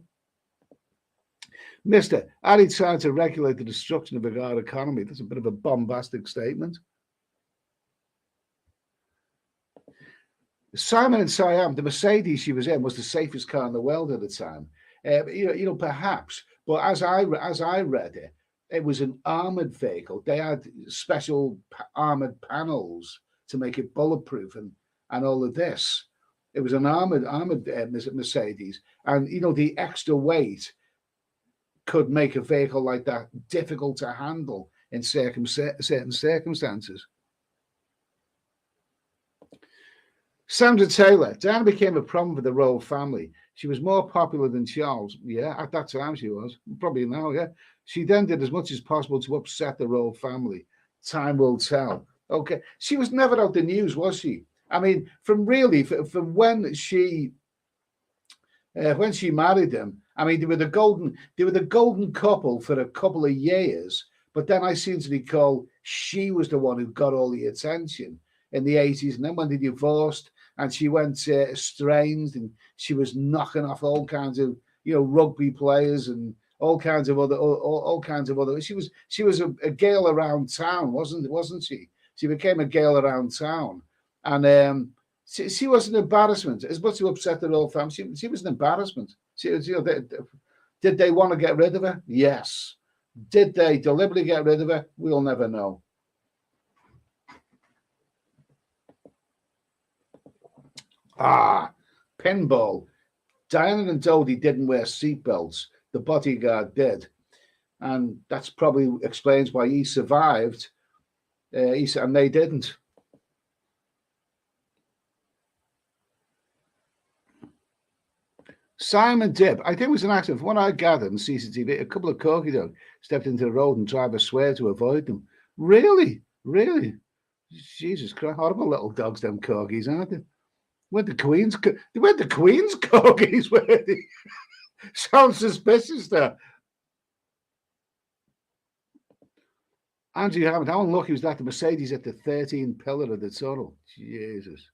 Mister, are they trying to regulate the destruction of our economy? That's a bit of a bombastic statement. Simon and Siam, the Mercedes she was in was the safest car in the world at the time. Perhaps, but as I read it, it was an armored vehicle. They had special armored panels to make it bulletproof and all of this. It was an armored Mercedes, and the extra weight could make a vehicle like that difficult to handle in certain circumstances. Sandra Taylor, Diana became a problem for the royal family. She was more popular than Charles. Yeah, at that time she was. Probably now, yeah. She then did as much as possible to upset the royal family. Time will tell. Okay. She was never out the news, was she? I mean, from when she married him, I mean, they were the golden couple for a couple of years, but then I seem to recall she was the one who got all the attention in the 80s, and then when they divorced and she went estranged, and she was knocking off all kinds of rugby players and all kinds of other. She was a girl around town, wasn't she? She became a girl around town, and she was an embarrassment. As much to upset the royal family, she was an embarrassment. Did they want to get rid of her? Yes. Did they deliberately get rid of her? We'll never know. Pinball. Diana and Dodie didn't wear seatbelts. The bodyguard did. And that's probably explains why he survived. And they didn't. Simon Dibb, I think it was an accident. From what I gathered in CCTV, a couple of corgi dogs stepped into the road and driver swear to avoid them. Really? Really? Jesus Christ, horrible little dogs, them corgis, aren't they? Went the Queen's corgis, were they? Sounds suspicious there. Andrew Hammond, how unlucky was that the Mercedes at the 13th pillar of the tunnel? Jesus.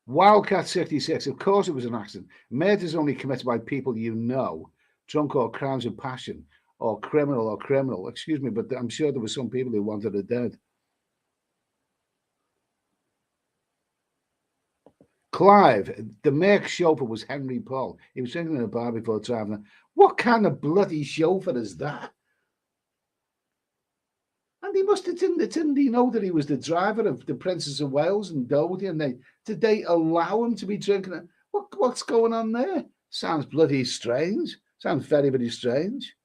Wildcat 66, of course it was an accident. Murder is only committed by people you know, drunk or crimes of passion, or criminal. Excuse me, but I'm sure there were some people who wanted her dead. Clive, the Merc chauffeur was Henry Paul. He was drinking in a bar before driving. What kind of bloody chauffeur is that? And he must have didn't he know that he was the driver of the Princess of Wales and Dodie? And did they allow him to be drinking? What's going on there? Sounds bloody strange. Sounds very, very strange.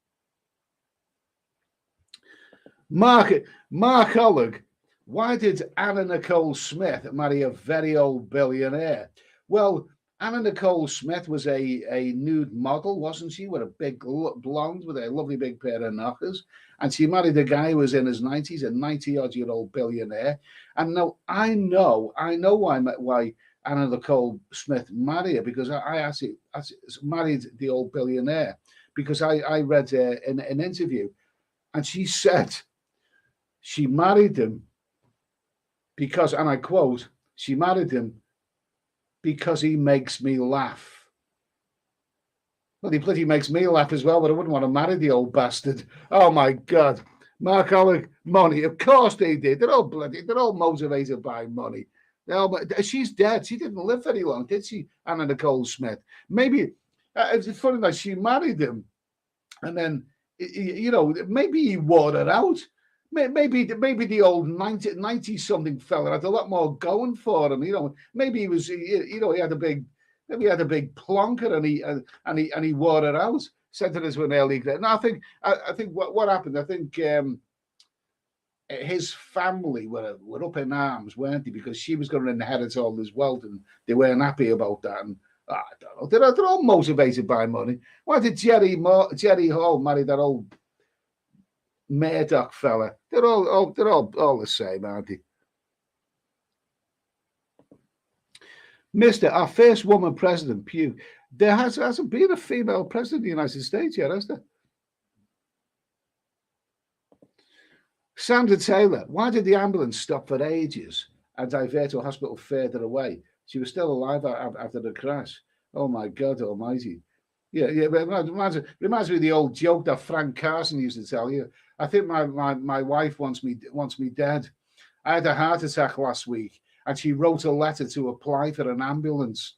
Mark Ollig, why did Anna Nicole Smith marry a very old billionaire? Well, Anna Nicole Smith was a nude model, wasn't she? With a big blonde with a lovely big pair of knockers. And she married a guy who was in his 90s, a 90-odd-year-old billionaire. And now I know why Anna Nicole Smith married her, because I actually married the old billionaire, because I read in an interview, and she said she married him because, and I quote, she married him because he makes me laugh. Well, he bloody makes me laugh as well, but I wouldn't want to marry the old bastard. Oh, my God. Mark Ollig, money. Of course they did. They're all motivated by money. She's dead. She didn't live very long, did she, Anna Nicole Smith? Maybe, it's funny that she married him, and then, maybe he wore her out. Maybe the old 90-something fella had a lot more going for him. Maybe he was, he had a big, maybe he had a big plonker and he wore it out. Sent it to an early grade. No, I think what happened. I think his family were up in arms, weren't they? Because she was going to inherit all this wealth, and they weren't happy about that. And I don't know. They're all motivated by money. Why did Jerry Hall marry that old Murdoch fella? They're all the same, aren't they? Our first woman president, Pew. There hasn't been a female president of the United States yet, has there? Sandra Taylor, why did the ambulance stop for ages and divert to a hospital further away? She was still alive after the crash. Oh my God Almighty! Yeah. Reminds me of the old joke that Frank Carson used to tell you. I think my wife wants me dead. I had a heart attack last week, and she wrote a letter to apply for an ambulance.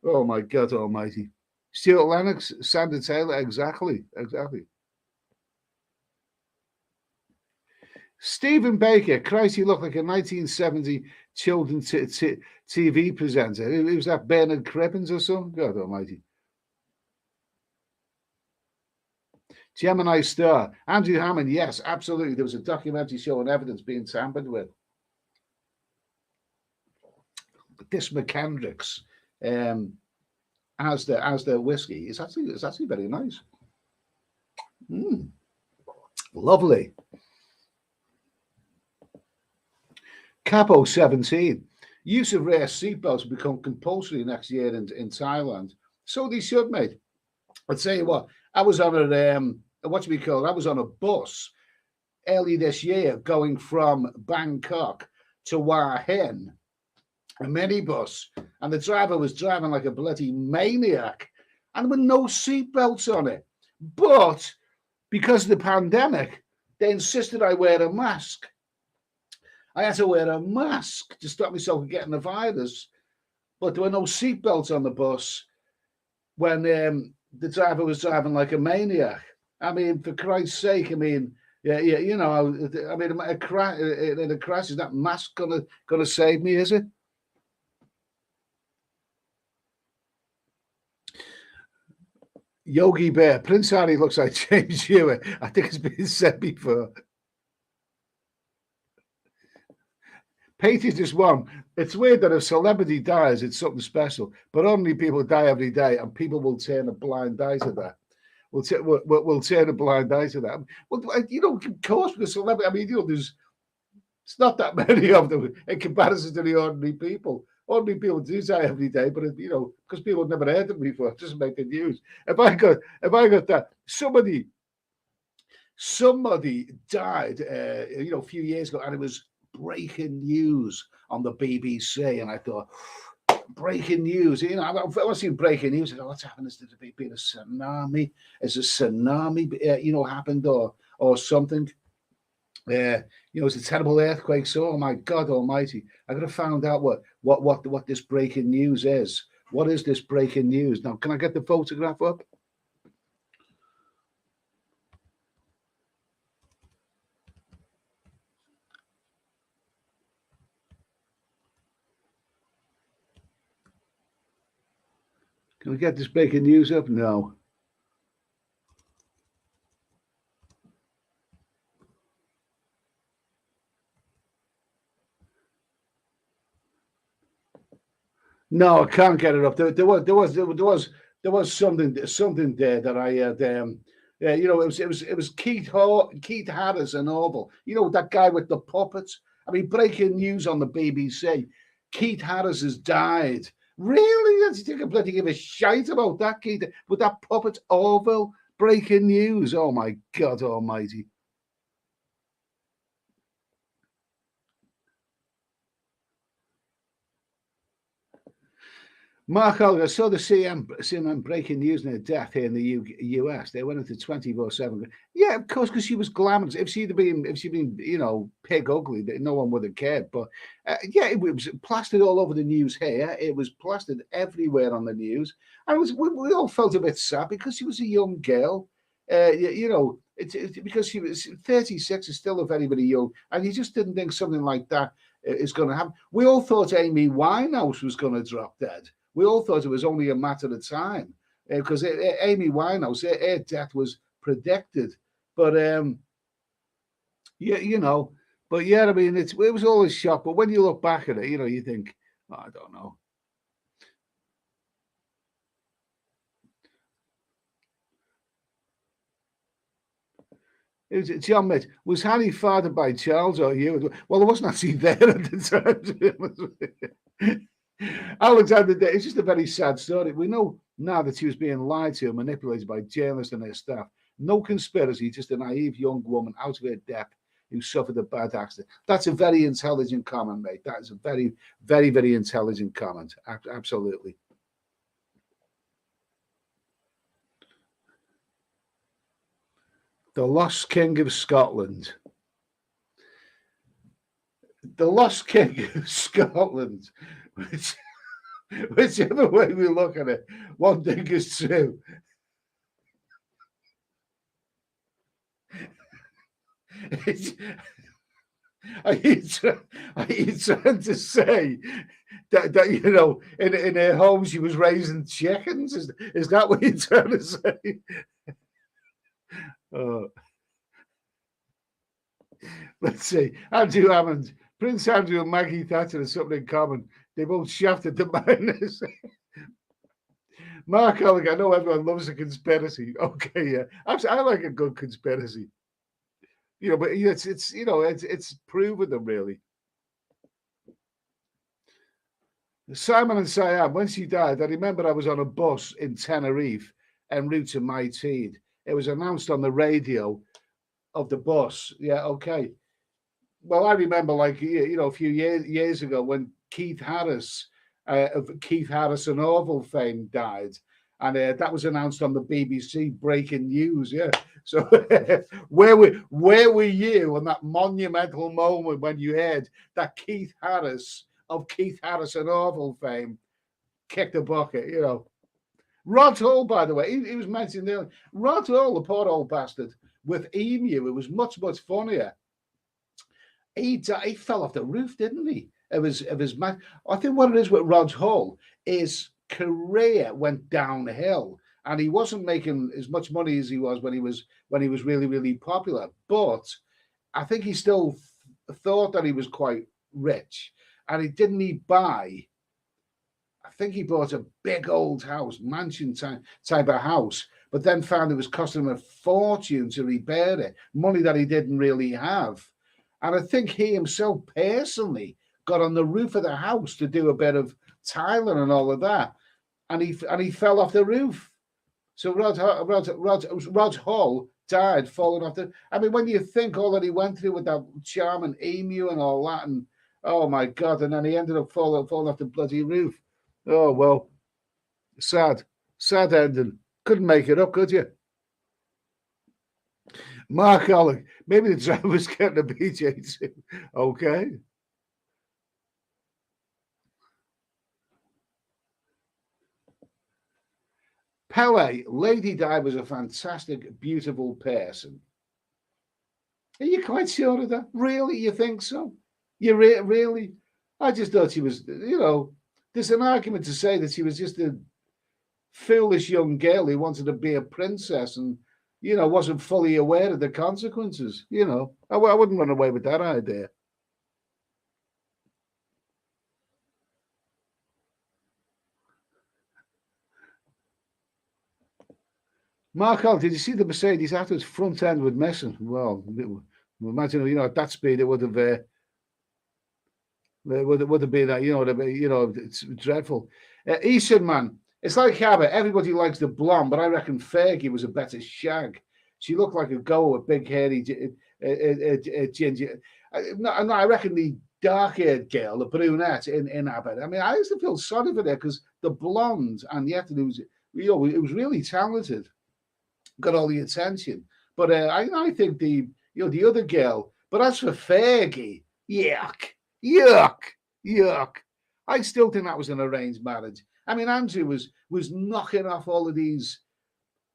Oh my God Almighty! Stuart Lennox, Sandra Taylor, exactly. Stephen Baker, Christ, he looked like a 1970 children's TV presenter. It was that Bernard Cribbins or something. God Almighty. Gemini Star, Andrew Hammond, yes, absolutely. There was a documentary showing evidence being tampered with. This McKendrick's as their whiskey is actually very nice. Lovely. Capo 17. Use of rear seatbelts will become compulsory next year in Thailand. So they should, mate. I'll tell you what, I was on I was on a bus early this year going from Bangkok to Hua Hin, a minibus, and the driver was driving like a bloody maniac, and with no seatbelts on it. But because of the pandemic, they insisted I wear a mask. I had to wear a mask to stop myself from getting the virus, but there were no seatbelts on the bus when the driver was driving like a maniac. I mean, for Christ's sake, I mean, in a crash, is that mask gonna save me? Is it? Yogi Bear, Prince Harry looks like James Hewitt. I think it's been said before. Paige just one. It's weird that a celebrity dies, it's something special, but only people die every day, and people will turn a blind eye to that. We'll turn a blind eye to that. Well, of course, with a celebrity, I mean, there's it's not that many of them in comparison to the ordinary people. Ordinary people do die every day, but because people have never heard of them before, it doesn't make the news. If I got that, somebody died, a few years ago, and it was breaking news on the BBC, and I thought, breaking news. I've seen breaking news. I go, what's happened? Is there been a tsunami? Is a tsunami, happened or something? It's a terrible earthquake. So, oh my God Almighty! I got to find out what this breaking news is. What is this breaking news? Now, can I get the photograph up? Can we get this breaking news up? No. No, I can't get it up. There was something there that I had. It was Keith Harris and Orville. That guy with the puppets. I mean, breaking news on the BBC. Keith Harris has died. Really? You think I bloody give a shite about that, Keith? With that puppet Orville? Breaking news. Oh my God Almighty. Mark Holger, I saw the CNN breaking news in her death here in the US. They went into 24/7. Yeah, of course, because she was glamorous. If she'd been, pig ugly, no one would have cared. But yeah, it was plastered all over the news here. It was plastered everywhere on the news. And we all felt a bit sad because she was a young girl. It's because she was 36, is still a very, very young, and you just didn't think something like that is going to happen. We all thought Amy Winehouse was going to drop dead. We all thought it was only a matter of time because Amy Winehouse, her death was predicted. But but yeah, I mean, it was always shock. But when you look back at it, you think, oh, I don't know. It was John Mitch. Was Harry fathered by Charles or you? Well, I wasn't actually there at the time. Alexander, it's just a very sad story. We know now that she was being lied to and manipulated by journalists and their staff. No conspiracy, just a naive young woman out of her depth who suffered a bad accident. That's a very intelligent comment, mate. That is a very, very, very intelligent comment. Absolutely. The Lost King of Scotland. The Lost King of Scotland. Whichever way we look at it, one thing is true. Are you trying to say that in her home she was raising chickens? Is that what you're trying to say? Let's see. Andrew Hammond, Prince Andrew and Maggie Thatcher have something in common. They both shafted the miners. Mark Alec, I know everyone loves a conspiracy. Okay, yeah. I like a good conspiracy. But it's proven them really. Simon and Siam, when she died, I remember I was on a bus in Tenerife en route to my Teed. It was announced on the radio of the bus. Yeah, okay. Well, I remember, a few years ago when Keith Harris of Keith Harris and Orville fame died, and that was announced on the BBC breaking news. Yeah, so where were you on that monumental moment when you heard that Keith Harris of Keith Harris and Orville fame kicked a bucket? Rod Hall, by the way, he was mentioned there. Rod Hall, the poor old bastard, with Emu, it was much funnier. He fell off the roof, didn't he? Of his match. I think what it is with Rod Hall, his career went downhill, and he wasn't making as much money as he was when he was really, really popular. But I think he still thought that he was quite rich, and he buy. I think he bought a big old house, mansion type of house, but then found it was costing him a fortune to repair it, money that he didn't really have. And I think he himself personally got on the roof of the house to do a bit of tiling and all of that, and he fell off the roof. So Rod Hull died falling off the. I mean, when you think all that he went through with that charming emu and all that, and oh my God, and then he ended up falling off the bloody roof. Oh well, sad ending. Couldn't make it up, could you? Mark Alec, maybe the driver's getting a BJ too. Okay. Pele, Lady Di was a fantastic, beautiful person. Are you quite sure of that? Really? You think so? You really? I just thought she was, there's an argument to say that she was just a foolish young girl who wanted to be a princess and, wasn't fully aware of the consequences. I wouldn't run away with that idea. Mark Hull, did you see the Mercedes afterwards? Front end with missing. Well, imagine, at that speed, it would have been that, it's dreadful. Eastern man, it's like Cabba. Everybody likes the blonde, but I reckon Fergie was a better shag. She looked like a goer with big hairy ginger. No, I reckon the dark-haired girl, the brunette in Abbott. I mean, I used to feel sorry for her because the blonde and yet it was, it was really talented. Got all the attention, but I think the other girl. But as for Fergie, yuck. I still think that was an arranged marriage. I mean, Andrew was knocking off all of these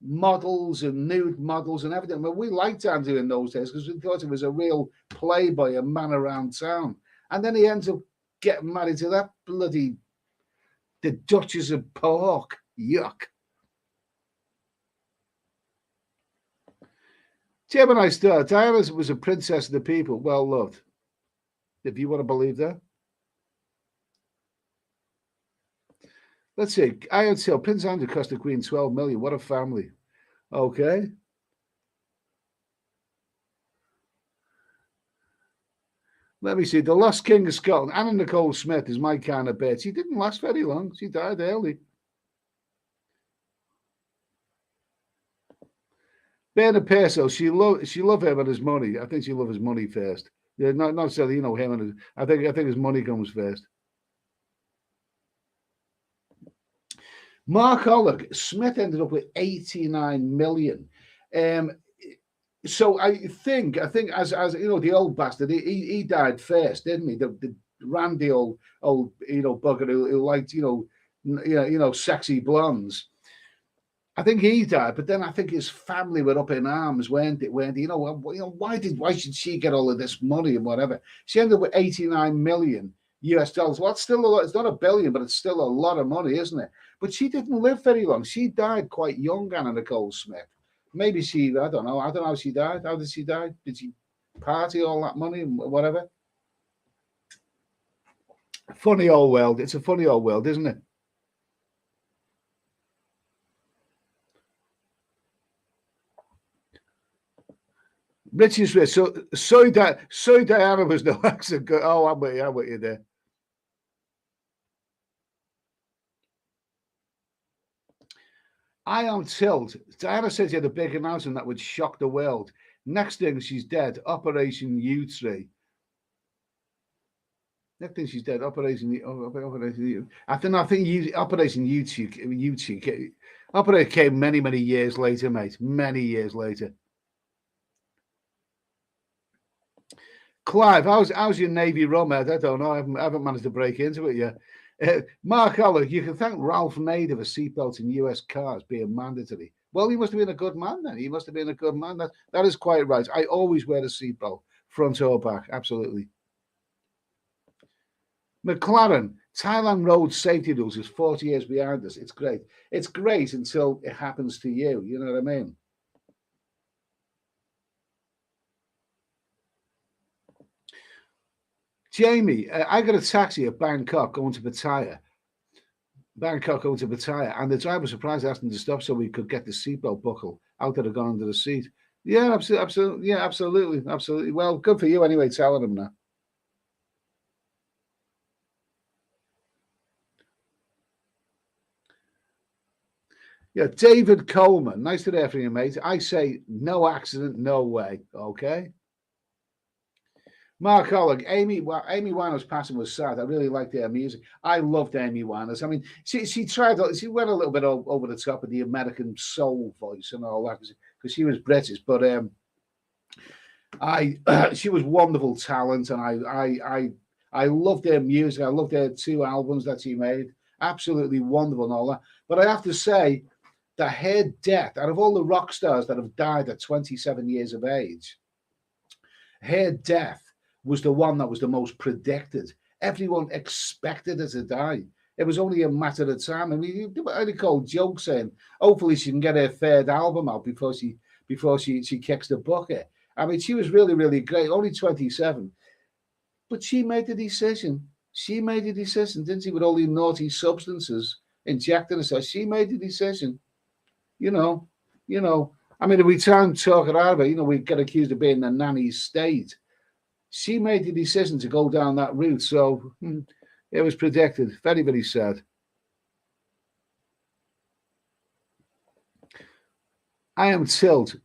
models and nude models and everything. But we liked Andrew in those days because we thought he was a real playboy, a man around town. And then he ends up getting married to that bloody the Duchess of Pork. Yuck. Gemini Star, Diana was a princess of the people, well loved. If you want to believe that. Let's see. Iron Hill, Prince Andrew cost the Queen 12 million. What a family. Okay. Let me see. The Lost King of Scotland, Anna Nicole Smith is my kind of bitch. She didn't last very long. She died early. Bernard Pearso, she love him and his money. I think she love his money first. Yeah, not necessarily, him and his. I think his money comes first. Mark Ollick, Smith ended up with 89 million. So I think as the old bastard, he died first, didn't he? The randy old bugger who liked sexy blondes. I think he died, but then I think his family were up in arms, weren't they? Why should she get all of this money and whatever? She ended up with 89 million US dollars. Well, it's still a lot. It's not a billion, but it's still a lot of money, isn't it? But she didn't live very long. She died quite young, Anna Nicole Smith. Maybe I don't know. I don't know how she died. How did she die? Did she party all that money and whatever? Funny old world. It's a funny old world, isn't it? Richie's rich. So Diana was no accent. Oh, I'm with you there. I am tilt. Diana said she had a big announcement that would shock the world. Next thing, she's dead. Operation U3. Next thing, she's dead. Operation U. I think Operation U2. Operation came many years later, mate. Many years later. Clive, how's your Navy rum, Ed? I don't know. I haven't managed to break into it yet. Mark Allen, you can thank Ralph Nader for seatbelts in US cars being mandatory. Well, he must have been a good man then. He must have been a good man. That is quite right. I always wear a seatbelt, front or back. Absolutely. McLaren, Thailand road safety rules is 40 years behind us. It's great. It's great until it happens to you. You know what I mean? Jamie, I got a taxi at Bangkok going to Pattaya. And the driver was surprised, asked him to stop so we could get the seatbelt buckle out that had gone under the seat. Yeah, absolutely. Yeah, absolutely. Well, good for you anyway, telling him that. Yeah, David Coleman. Nice to hear from you, mate. I say no accident, no way. Okay. Mark Hollick, Amy Winehouse's passing was sad. I really liked her music. I loved Amy Winehouse. I mean, she went a little bit over the top of the American soul voice and all that because she was British. But she was wonderful talent, and I loved her music. I loved her 2 albums that she made. Absolutely wonderful and all that. But I have to say that her death, out of all the rock stars that have died at 27 years of age, her death was the one that was the most predicted. Everyone expected her to die. It was only a matter of time. I mean, you had a cold joke saying, hopefully she can get her 3rd album out before she kicks the bucket. I mean, she was really, really great, only 27. But she made the decision. She made the decision, didn't she, with all the naughty substances injected herself. She made the decision. You know. I mean, if we try and talk it out of it, we get accused of being a nanny state. She made the decision to go down that route. So it was predicted. Very, very sad. I am tilt.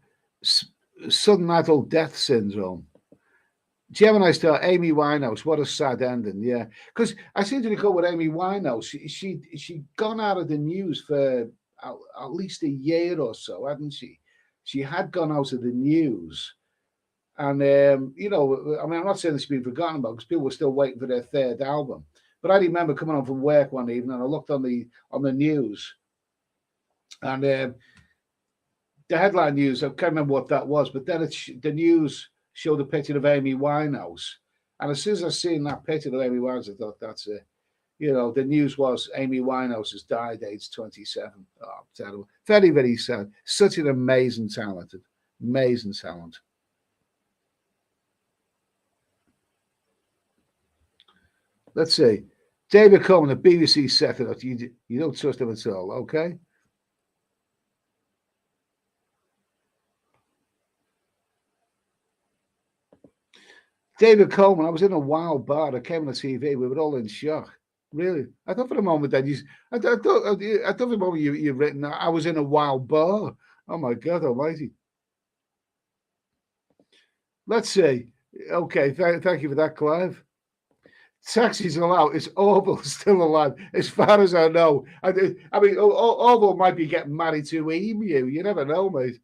Sudden adult death syndrome. Gemini star Amy Winehouse. What a sad ending. Yeah. Because I seem to recall with Amy Winehouse, she'd gone out of the news for at least a year or so, hadn't she? She had gone out of the news. And, I mean, I'm not saying she's been forgotten about because people were still waiting for their 3rd album. But I remember coming home from work one evening and I looked on the news. And the headline news, I can't remember what that was, but then the news showed a picture of Amy Winehouse. And as soon as I seen that picture of Amy Winehouse, I thought, that's it. The news was Amy Winehouse has died age 27. Oh, terrible. Very, very sad. Such an amazing talent. Let's see. David Coleman, the BBC set it up. You don't trust him at all, okay? David Coleman, I was in a wild bar. I came on the TV. We were all in shock. Really? I thought for a moment that I thought for a moment you've written I was in a wild bar. Oh my God Almighty! Let's see. Okay, thank you for that, Clive. Taxis allowed. Is Orville still alive? As far as I know. I mean, Orville might be getting married to Emu. You never know, mate.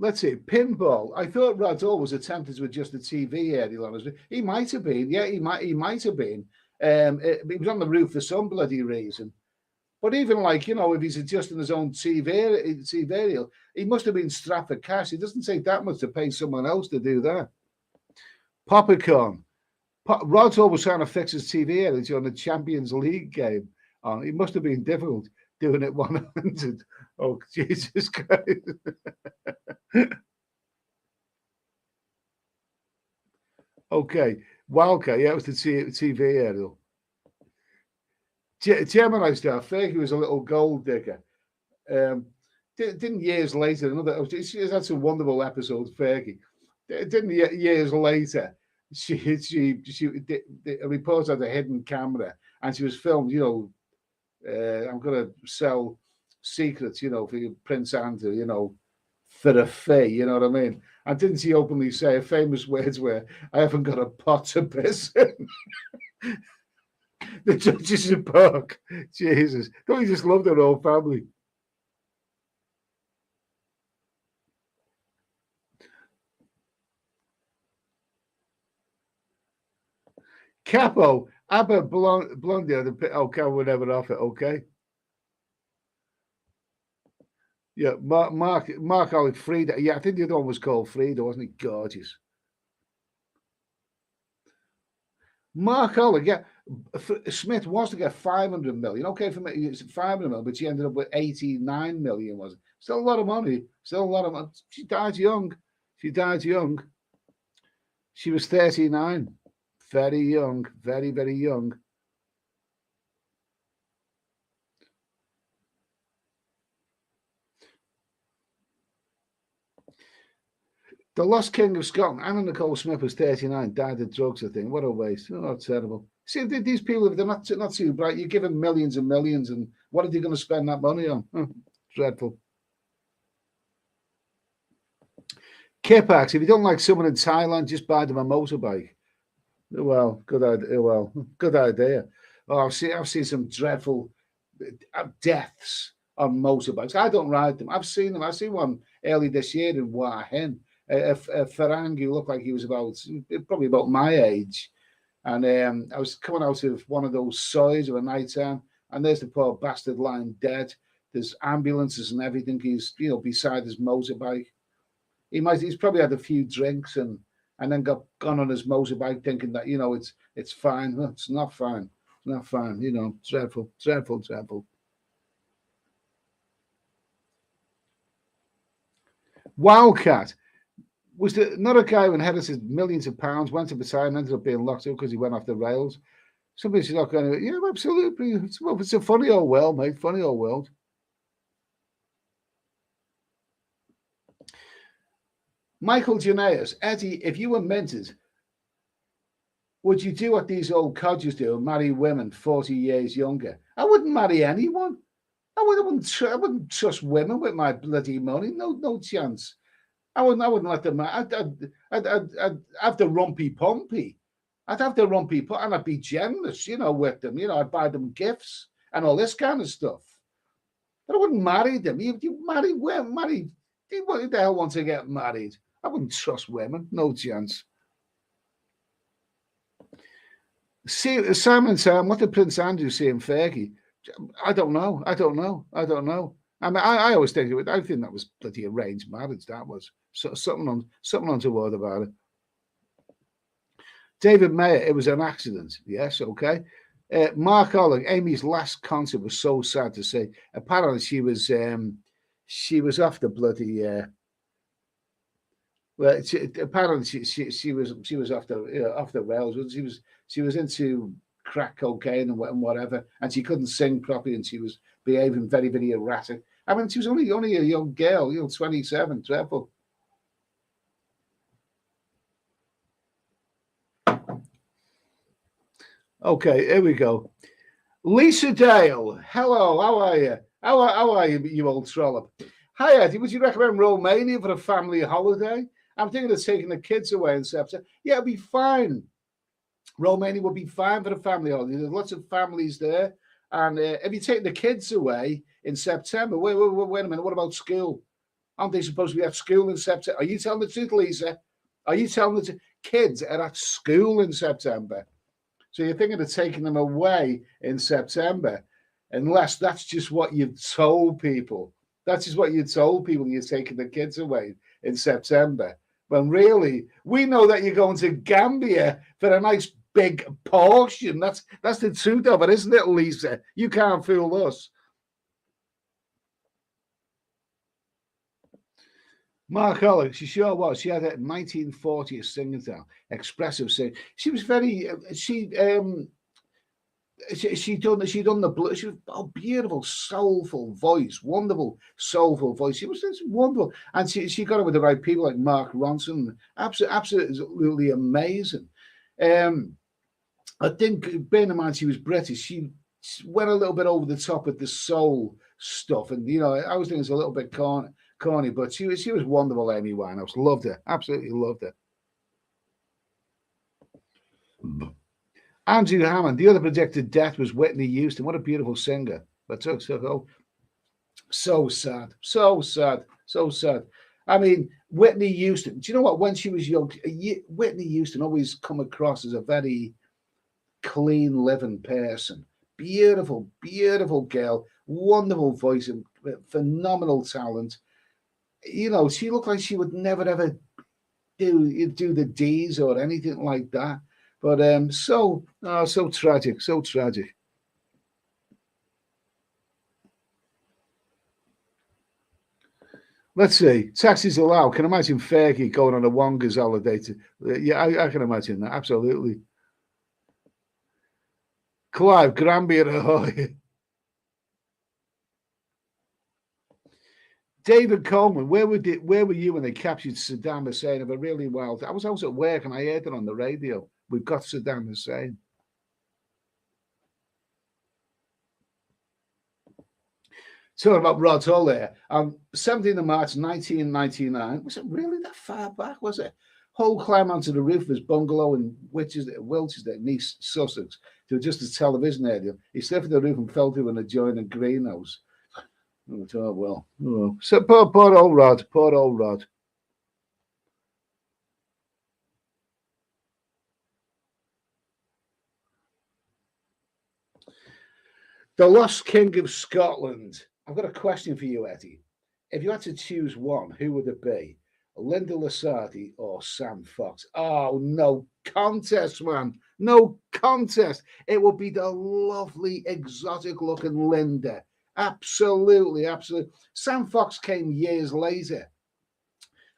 Let's see. Pinball. I thought Rador was attempted to adjust the TV area. He might have been. Yeah, he might have been. He was on the roof for some bloody reason. But even if he's adjusting his own TV, he must have been strapped for cash. It doesn't take that much to pay someone else to do that. Popcorn. Rod's was trying to fix his TV area during the Champions League game. Oh, it must have been difficult doing it 100. Oh, Jesus Christ. Okay. Wildcat. Yeah, it was the TV aerial. Gemini star, Fergie was a little gold digger. Didn't years later, she had some wonderful episodes, Fergie. Didn't years later, she a reporter had a hidden camera and she was filmed, I'm going to sell secrets, for Prince Andrew, for a fee, you know what I mean? And didn't she openly say famous words where I haven't got a pot to piss in? The Judges in Park. Jesus. Don't you just love their whole family? Capo. Abba Blondie. Okay, we're never off it. Okay. Yeah, Mark Alec Frida. Yeah, I think the other one was called Frida, wasn't it? Gorgeous. Mark Alec, yeah. Smith was to get 500 million. Okay, for me, it's 500 million, but she ended up with 89 million, was it? Still a lot of money. Still a lot of money. She died young. She died young. She was 39. Very young. Very, very young. The Lost King of Scotland, Anna Nicole Smith, was 39, died of drugs, I think. What a waste. Oh, terrible. See, these people, if they're not too bright, you give them millions and millions, and what are they going to spend that money on? Oh, dreadful. Kipax, if you don't like someone in Thailand, just buy them a motorbike. Well, good idea. Well, good idea. Oh, I've seen some dreadful deaths on motorbikes. I don't ride them. I've seen them. I seen one early this year in Wahen. A Farang who looked like he was probably about my age, and I was coming out of one of those soys of a night time, and there's the poor bastard lying dead. There's ambulances and everything. He's beside his motorbike. He's probably had a few drinks and then gone on his motorbike thinking that it's fine. Well, it's not fine. It's not fine. Dreadful, dreadful, dreadful. Wildcat. Was there not a guy who inherited millions of pounds, went to Battalion, and ended up being locked up because he went off the rails? Somebody's not going to, yeah, absolutely. It's a funny old world, mate. Funny old world. Michael Janaeus, Eddie, if you were minted, would you do what these old codgers do and marry women 40 years younger? I wouldn't marry anyone. I wouldn't trust women with my bloody money. No chance. I wouldn't let them. I'd have the rumpy pumpy. I'd have the rumpy, and I'd be generous, with them. I'd buy them gifts and all this kind of stuff. But I wouldn't marry them. You marry women, marry. What the hell want to get married? I wouldn't trust women. No chance. See, Simon Sam, what did Prince Andrew say in Fergie? I don't know. I mean, I always think I think that was bloody arranged marriage. That was something untoward about it. David Mayer, it was an accident. Yes, okay. Mark Olling, Amy's last concert was so sad to see. Apparently, she was off the bloody. Well, apparently she was off the rails. She was into crack cocaine and whatever, and she couldn't sing properly, and she was behaving very, very erratic. I mean, she was only a young girl, 27, dreadful. Okay, here we go. Lisa Dale, hello, how are you? How are you, you old trollop? Hi, Eddie, would you recommend Romania for a family holiday? I'm thinking of taking the kids away in September. Yeah, it'll be fine. Romania would be fine for a family holiday. There's lots of families there. And if you take the kids away in September, wait a minute, what about school? Aren't they supposed to be at school in September? Are you telling the truth, Lisa? Are you telling the truth? Kids are at school in September. So you're thinking of taking them away in September, unless that's just what you've told people. That's just what you told people, you're taking the kids away in September. When really, we know that you're going to Gambia for a nice big portion. That's the truth of it, isn't it, Lisa? You can't fool us. Mark Ollie, she sure was. She had a 1940s singing style, expressive singing. She was very. She done the. She was a beautiful, soulful voice, wonderful, soulful voice. She was wonderful, and she got it with the right people like Mark Ronson. Absolutely amazing. I think, bearing in mind she was British, she went a little bit over the top with the soul stuff, and I was thinking it's a little bit corny, but she was wonderful. Amy Winehouse, loved her, absolutely loved her. Andrew Hammond, the other predicted death was Whitney Houston. What a beautiful singer, but so sad, so sad, so sad. I mean, Whitney Houston. Do you know what? When she was young, Whitney Houston always come across as a very clean living person. Beautiful, beautiful girl, wonderful voice, and phenomenal talent. She looked like she would never ever do the D's or anything like that. But so tragic, so tragic. Let's see. Taxis allowed. Can imagine Fergie going on a Wonga's holiday. Yeah, I can imagine that. Absolutely. Clive, Granby Ahoy. David Coleman, where were you when they captured Saddam Hussein? Of a really wild. I was at work and I heard it on the radio. We've got Saddam Hussein. Talking about Rod Hull there. 17th of March 1999. Was it really that far back? Was it? Hull climbed onto the roof of his bungalow in Wiltshire, East Sussex, to adjust his television area. He slipped the roof and fell to an adjoining greenhouse. Oh, well. Oh. So poor old Rod. Poor old Rod. The Lost King of Scotland. I've got a question for you, Eddie. If you had to choose one, who would it be? Linda Lasardi or Sam Fox? Oh, no contest, man. No contest. It would be the lovely, exotic-looking Linda. Absolutely, absolutely. Sam Fox came years later.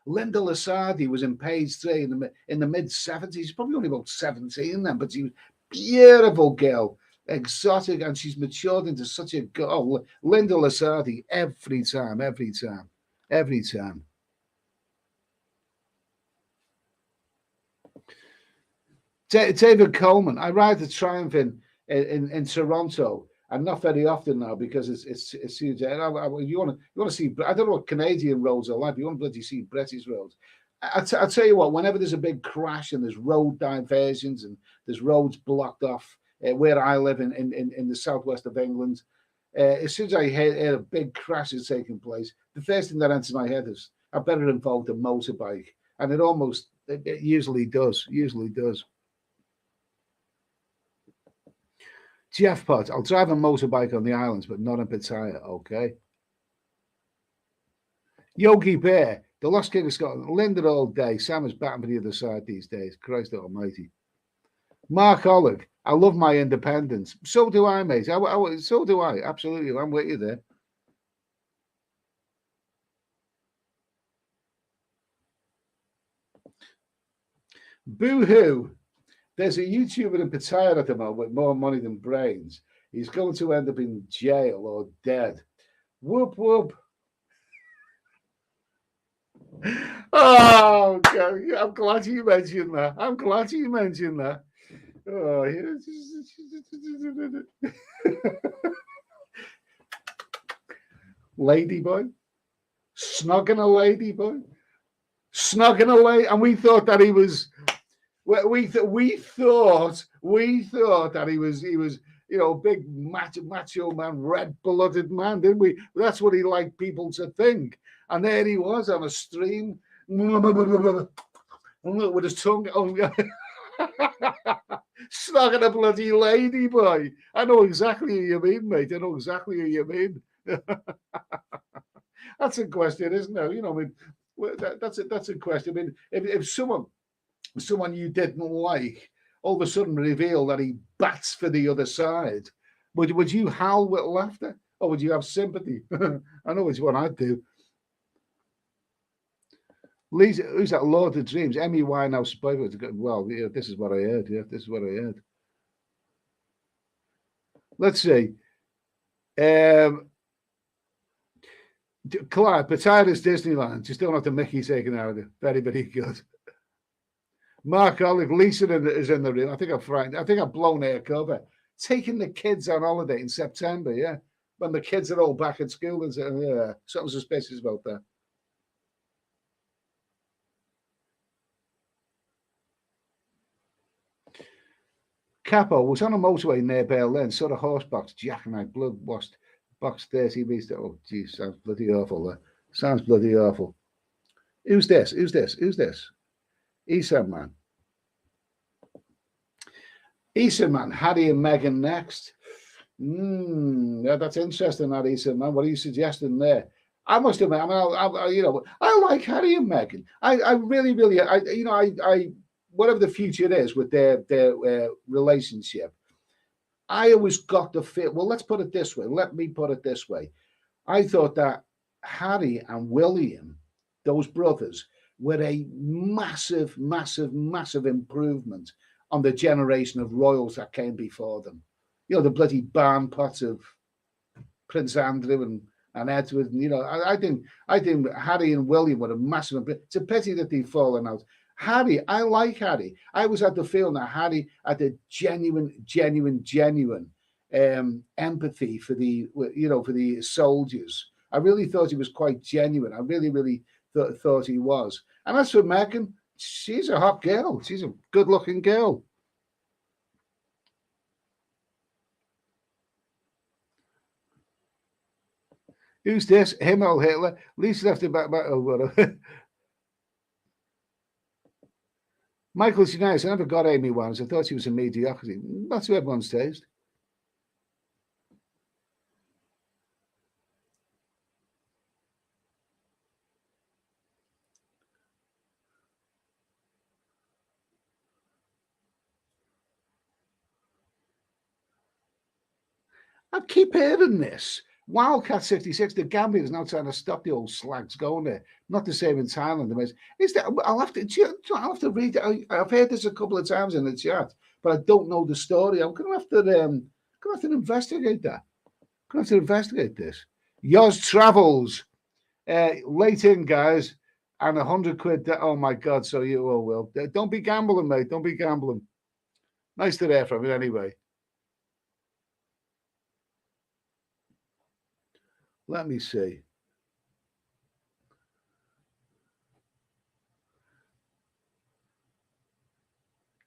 Linda Lasardi was in page 3 in the mid-70s. Probably only about 17 then, but she was a beautiful girl. Exotic, and she's matured into such a girl. Linda Lasardi, every time. David Coleman, I ride the Triumph in Toronto, and not very often now because it's huge. You want to see? I don't know what Canadian roads are like. You want to bloody see British roads. I'll tell you what. Whenever there's a big crash and there's road diversions and there's roads blocked off. Where I live in the southwest of England, as soon as I hear a big crash is taking place, the first thing that enters my head is I better involve a motorbike, and it usually does. Jeff Potts, I'll drive a motorbike on the islands, but not in Pattaya. Okay. Yogi Bear, the Lost King of Scotland, Linda all day. Sam is batting for the other side these days. Christ Almighty. Mark Olive, I love my independence. So do I, mate. So do I. Absolutely. I'm with you there. Boo-hoo. There's a YouTuber in Pattaya at the moment with more money than brains. He's going to end up in jail or dead. Whoop, whoop. Oh, God. I'm glad you mentioned that. Oh, yeah. Ladyboy. Snogging a ladyboy. Snogging a lady. And we thought that he was... We thought that he was, big macho man, red-blooded man, didn't we? That's what he liked people to think. And there he was on a stream with his tongue. Snogging a bloody lady boy. I know exactly who you mean, mate. I know exactly who you mean. That's a question, isn't it? That's a question. I mean, if someone you didn't like all of a sudden reveal that he bats for the other side, would you howl with laughter or would you have sympathy? I know which one I'd do. Lisa, who's that? Lord of Dreams. Emmy Winehouse. Well, yeah, this is what I heard. Yeah, this is what I heard. Let's see. Clive, Pattaya Disneyland. You still have the Mickey taken out of it. Very, very good. Mark Olive, Lisa is in the room. I think I've blown her cover. Taking the kids on holiday in September, yeah. When the kids are all back at school and yeah, something suspicious about that. Capo was on a motorway near Berlin, saw the horse box jackknife, blood washed, box 30 meters. Oh, geez, sounds bloody awful. Sounds bloody awful. Who's this? Esan Man. Esan Man, Harry and Meghan next. Yeah, that's interesting, that Esan Man. What are you suggesting there? I must admit, I like Harry and Meghan. I really, whatever the future is with their relationship, I always got the feel. Well, let's put it this way. Let me put it this way. I thought that Harry and William, those brothers, were a massive, massive, massive improvement on the generation of royals that came before them. You know, the bloody barn pots of Prince Andrew and Edward. And, you know, I think Harry and William were a massive improvement. It's a pity that they've fallen out. Harry, I like Harry. I always had the feeling that Harry had a genuine empathy for the soldiers. I really thought he was quite genuine. I really thought he was. And as for Meghan, she's a hot girl. She's a good-looking girl. Who's this? Him or Hitler? Lisa left it back. Oh, whatever. Michael Shanice, I never got Amy once. I thought she was a mediocrity. That's who everyone's taste. I keep hearing this. Wildcat 66, the Gambia is now trying to stop the old slags going there. Not the same in Thailand. Is that? I'll have to read it. I've heard this a couple of times in the chat, but I don't know the story. I'm going to have to investigate that. I'm going to have to investigate this. Yours travels late in, guys, and 100 quid. Oh my God! So you all will. Don't be gambling, mate. Don't be gambling. Nice to hear from you anyway. Let me see.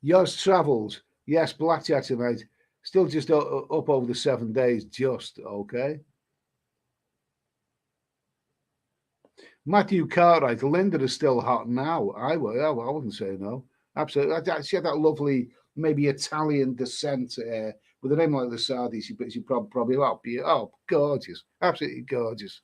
Yours travels. Yes, blackjack tonight. Still just up over the 7 days. Just okay. Matthew Cartwright. Linda is still hot now. I wouldn't say no. Absolutely. She had that lovely, maybe Italian descent with a name like the Sardi. She probably gorgeous. Absolutely gorgeous.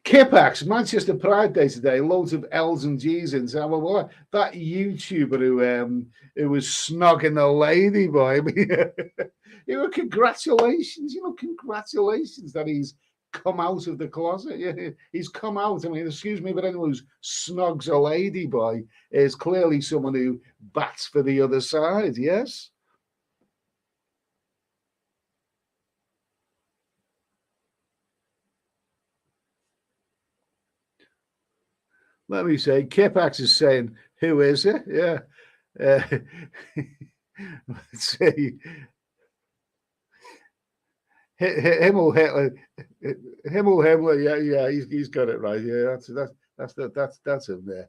Kipax, Manchester Pride Day today. Loads of L's and G's in. So, well, that YouTuber who was snogging the lady boy. I mean, congratulations, congratulations that he's come out of the closet. Yeah, he's come out. I mean, excuse me, but anyone who snogs a lady boy is clearly someone who bats for the other side. Yes. Let me say, Kipax is saying, who is it? Yeah. Let's see. Himmel Hitler. Himmel Himmler. Yeah. He's got it right. Yeah, that's him there.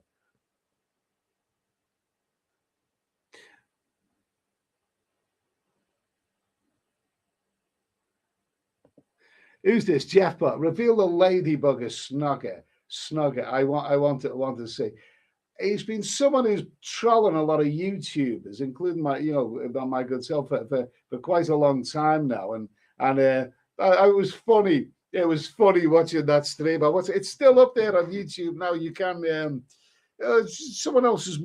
Who's this? Jeff Bot. Reveal the ladybugger snugger. I want to see. He's been someone who's trolling a lot of YouTubers, including my good self for quite a long time now, and it was funny. It was funny watching that stream. It's still up there on YouTube now. You can. Someone else has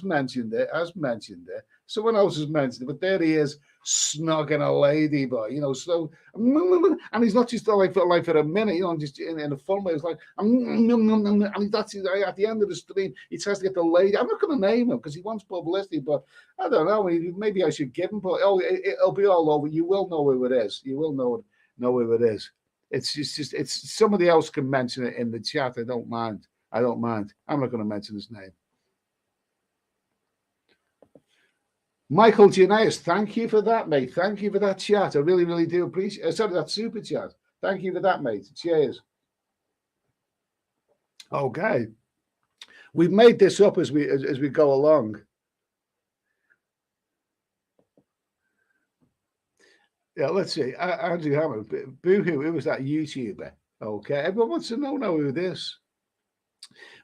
mentioned it. Someone else has mentioned it, but there he is, snogging a lady boy, so, and he's not just like for a minute, just in a fun way. It's like, and that's at the end of the stream, he tries to get the lady. I'm not going to name him because he wants publicity, but I don't know. Maybe I should give him. It'll be all over. You will know who it is. You will know who it is. It's just somebody else can mention it in the chat. I don't mind. I'm not going to mention his name. Michael Gianais, thank you for that, mate. Thank you for that chat. I really, really do appreciate. Sorry, that super chat. Thank you for that, mate. Cheers. Okay, we've made this up as we go along. Yeah, let's see. Andrew Hammond, Boohoo. Who was that YouTuber? Okay, everyone wants to know who this.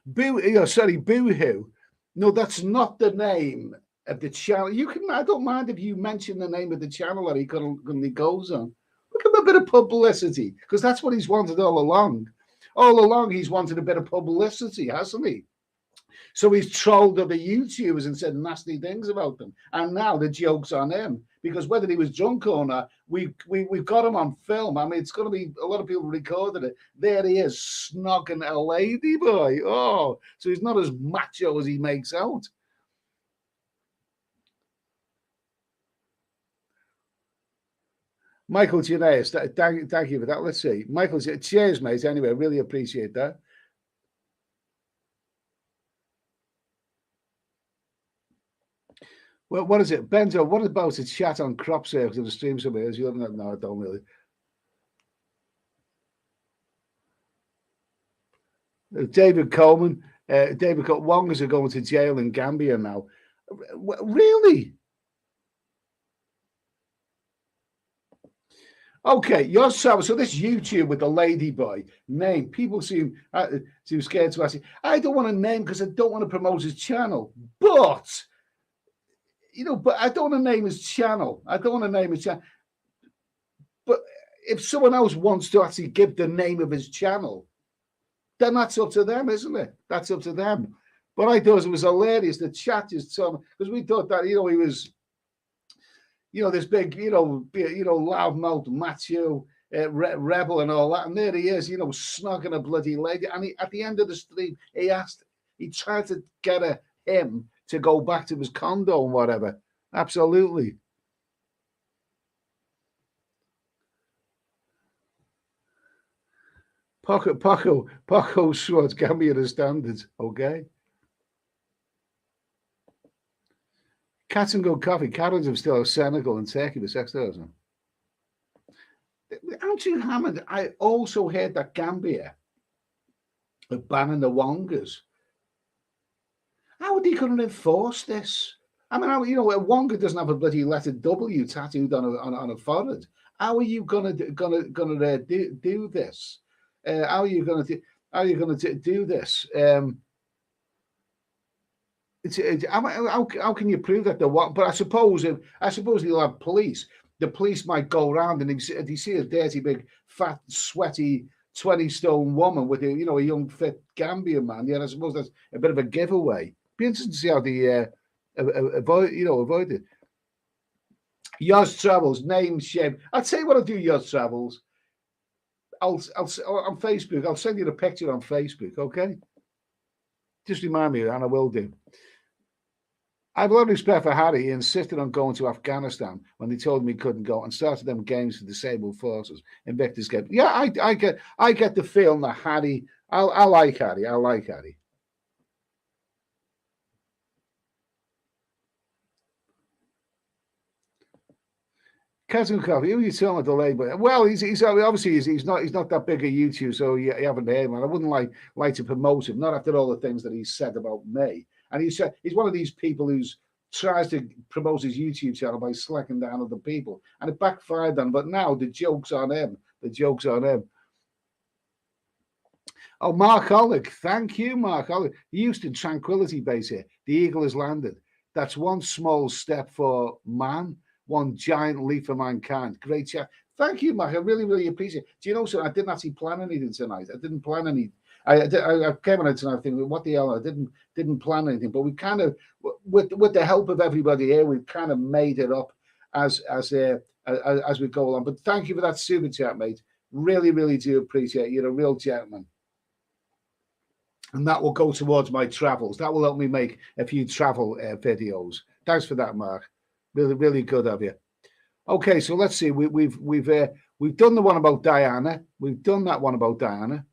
Boohoo. No, that's not the name of the channel. I don't mind if you mention the name of the channel that he currently goes on. Look at a bit of publicity, because that's what he's wanted all along. All along, he's wanted a bit of publicity, hasn't he? So he's trolled other YouTubers and said nasty things about them. And now the joke's on him, because whether he was drunk or not, we've got him on film. I mean, it's going to be a lot of people recorded it. There he is, snogging a lady boy. Oh, so he's not as macho as he makes out. Michael Gineas, thank you for that. Let's see. Michael, cheers, mate. Anyway, really appreciate that. Well, what is it? Benzo, what about a chat on crop sales in the stream somewhere? No, I don't really. David Coleman, Wongers are going to jail in Gambia now. Really? Okay, your travel. So this YouTube with the lady boy name, people seem scared to ask. I don't want to name because I don't want to promote his channel, but but I don't want to name his channel. I don't want to name his channel. But if someone else wants to actually give the name of his channel, then that's up to them, isn't it? That's up to them. But I thought it was hilarious. The chat just told me, because we thought that he was, this big, loudmouth macho rebel and all that, and there he is, snogging a bloody lady. And at the end of the stream, he tried to get him to go back to his condo and whatever. Absolutely. Paco Schwartz, Gambia standards, okay? Cats and Go Coffee, Carrots have still Senegal and Turkey for sex tourism. Andrew Hammond, I also heard that Gambia are banning the Wongas. How are they going to enforce this? I mean, a Wonga doesn't have a bloody letter W tattooed on a forehead. How are you gonna do this? How are you going to do this? How can you prove that? But I suppose they'll have police. The police might go around and they see a dirty, big, fat, sweaty 20-stone woman with a young, fit Gambian man. Yeah, I suppose that's a bit of a giveaway. Be interesting to see how they avoid it. Yoz Travels, name, shame. I'll tell you what I'll do, Yoz Travels. I'll on Facebook. I'll send you the picture on Facebook, okay? Just remind me, and I will do. I have a lot of respect for Harry. He insisted on going to Afghanistan when they told him he couldn't go, and started them games for disabled forces. Invictus game. Yeah, I get the feeling that Harry. I like Harry. I like Harry. Catherine Coffee, who are you telling a delay? But well, he's obviously he's not that big a YouTube, so you haven't heard him. And I wouldn't like to promote him, not after all the things that he's said about me. And he's one of these people who tries to promote his YouTube channel by slacking down other people, and it backfired on. But now the joke's on him. The joke's on him. Oh, Mark Ollick, thank you, Mark Ollick. Houston Tranquility Base here. The Eagle has landed. That's one small step for man, one giant leap for mankind. Great chat. Thank you, Mark. I really, really appreciate it. Do you know something? I didn't actually plan anything tonight. I didn't plan any. I came on it tonight thinking, what the hell? I didn't plan anything, but we kind of, with the help of everybody here, we've kind of made it up as we go along. But thank you for that super chat, mate. Really, really do appreciate it. You're a real gentleman. And that will go towards my travels. That will help me make a few travel videos. Thanks for that, Mark. Really, really good of you. Okay, so let's see. We've done the one about Diana. We've done that one about Diana.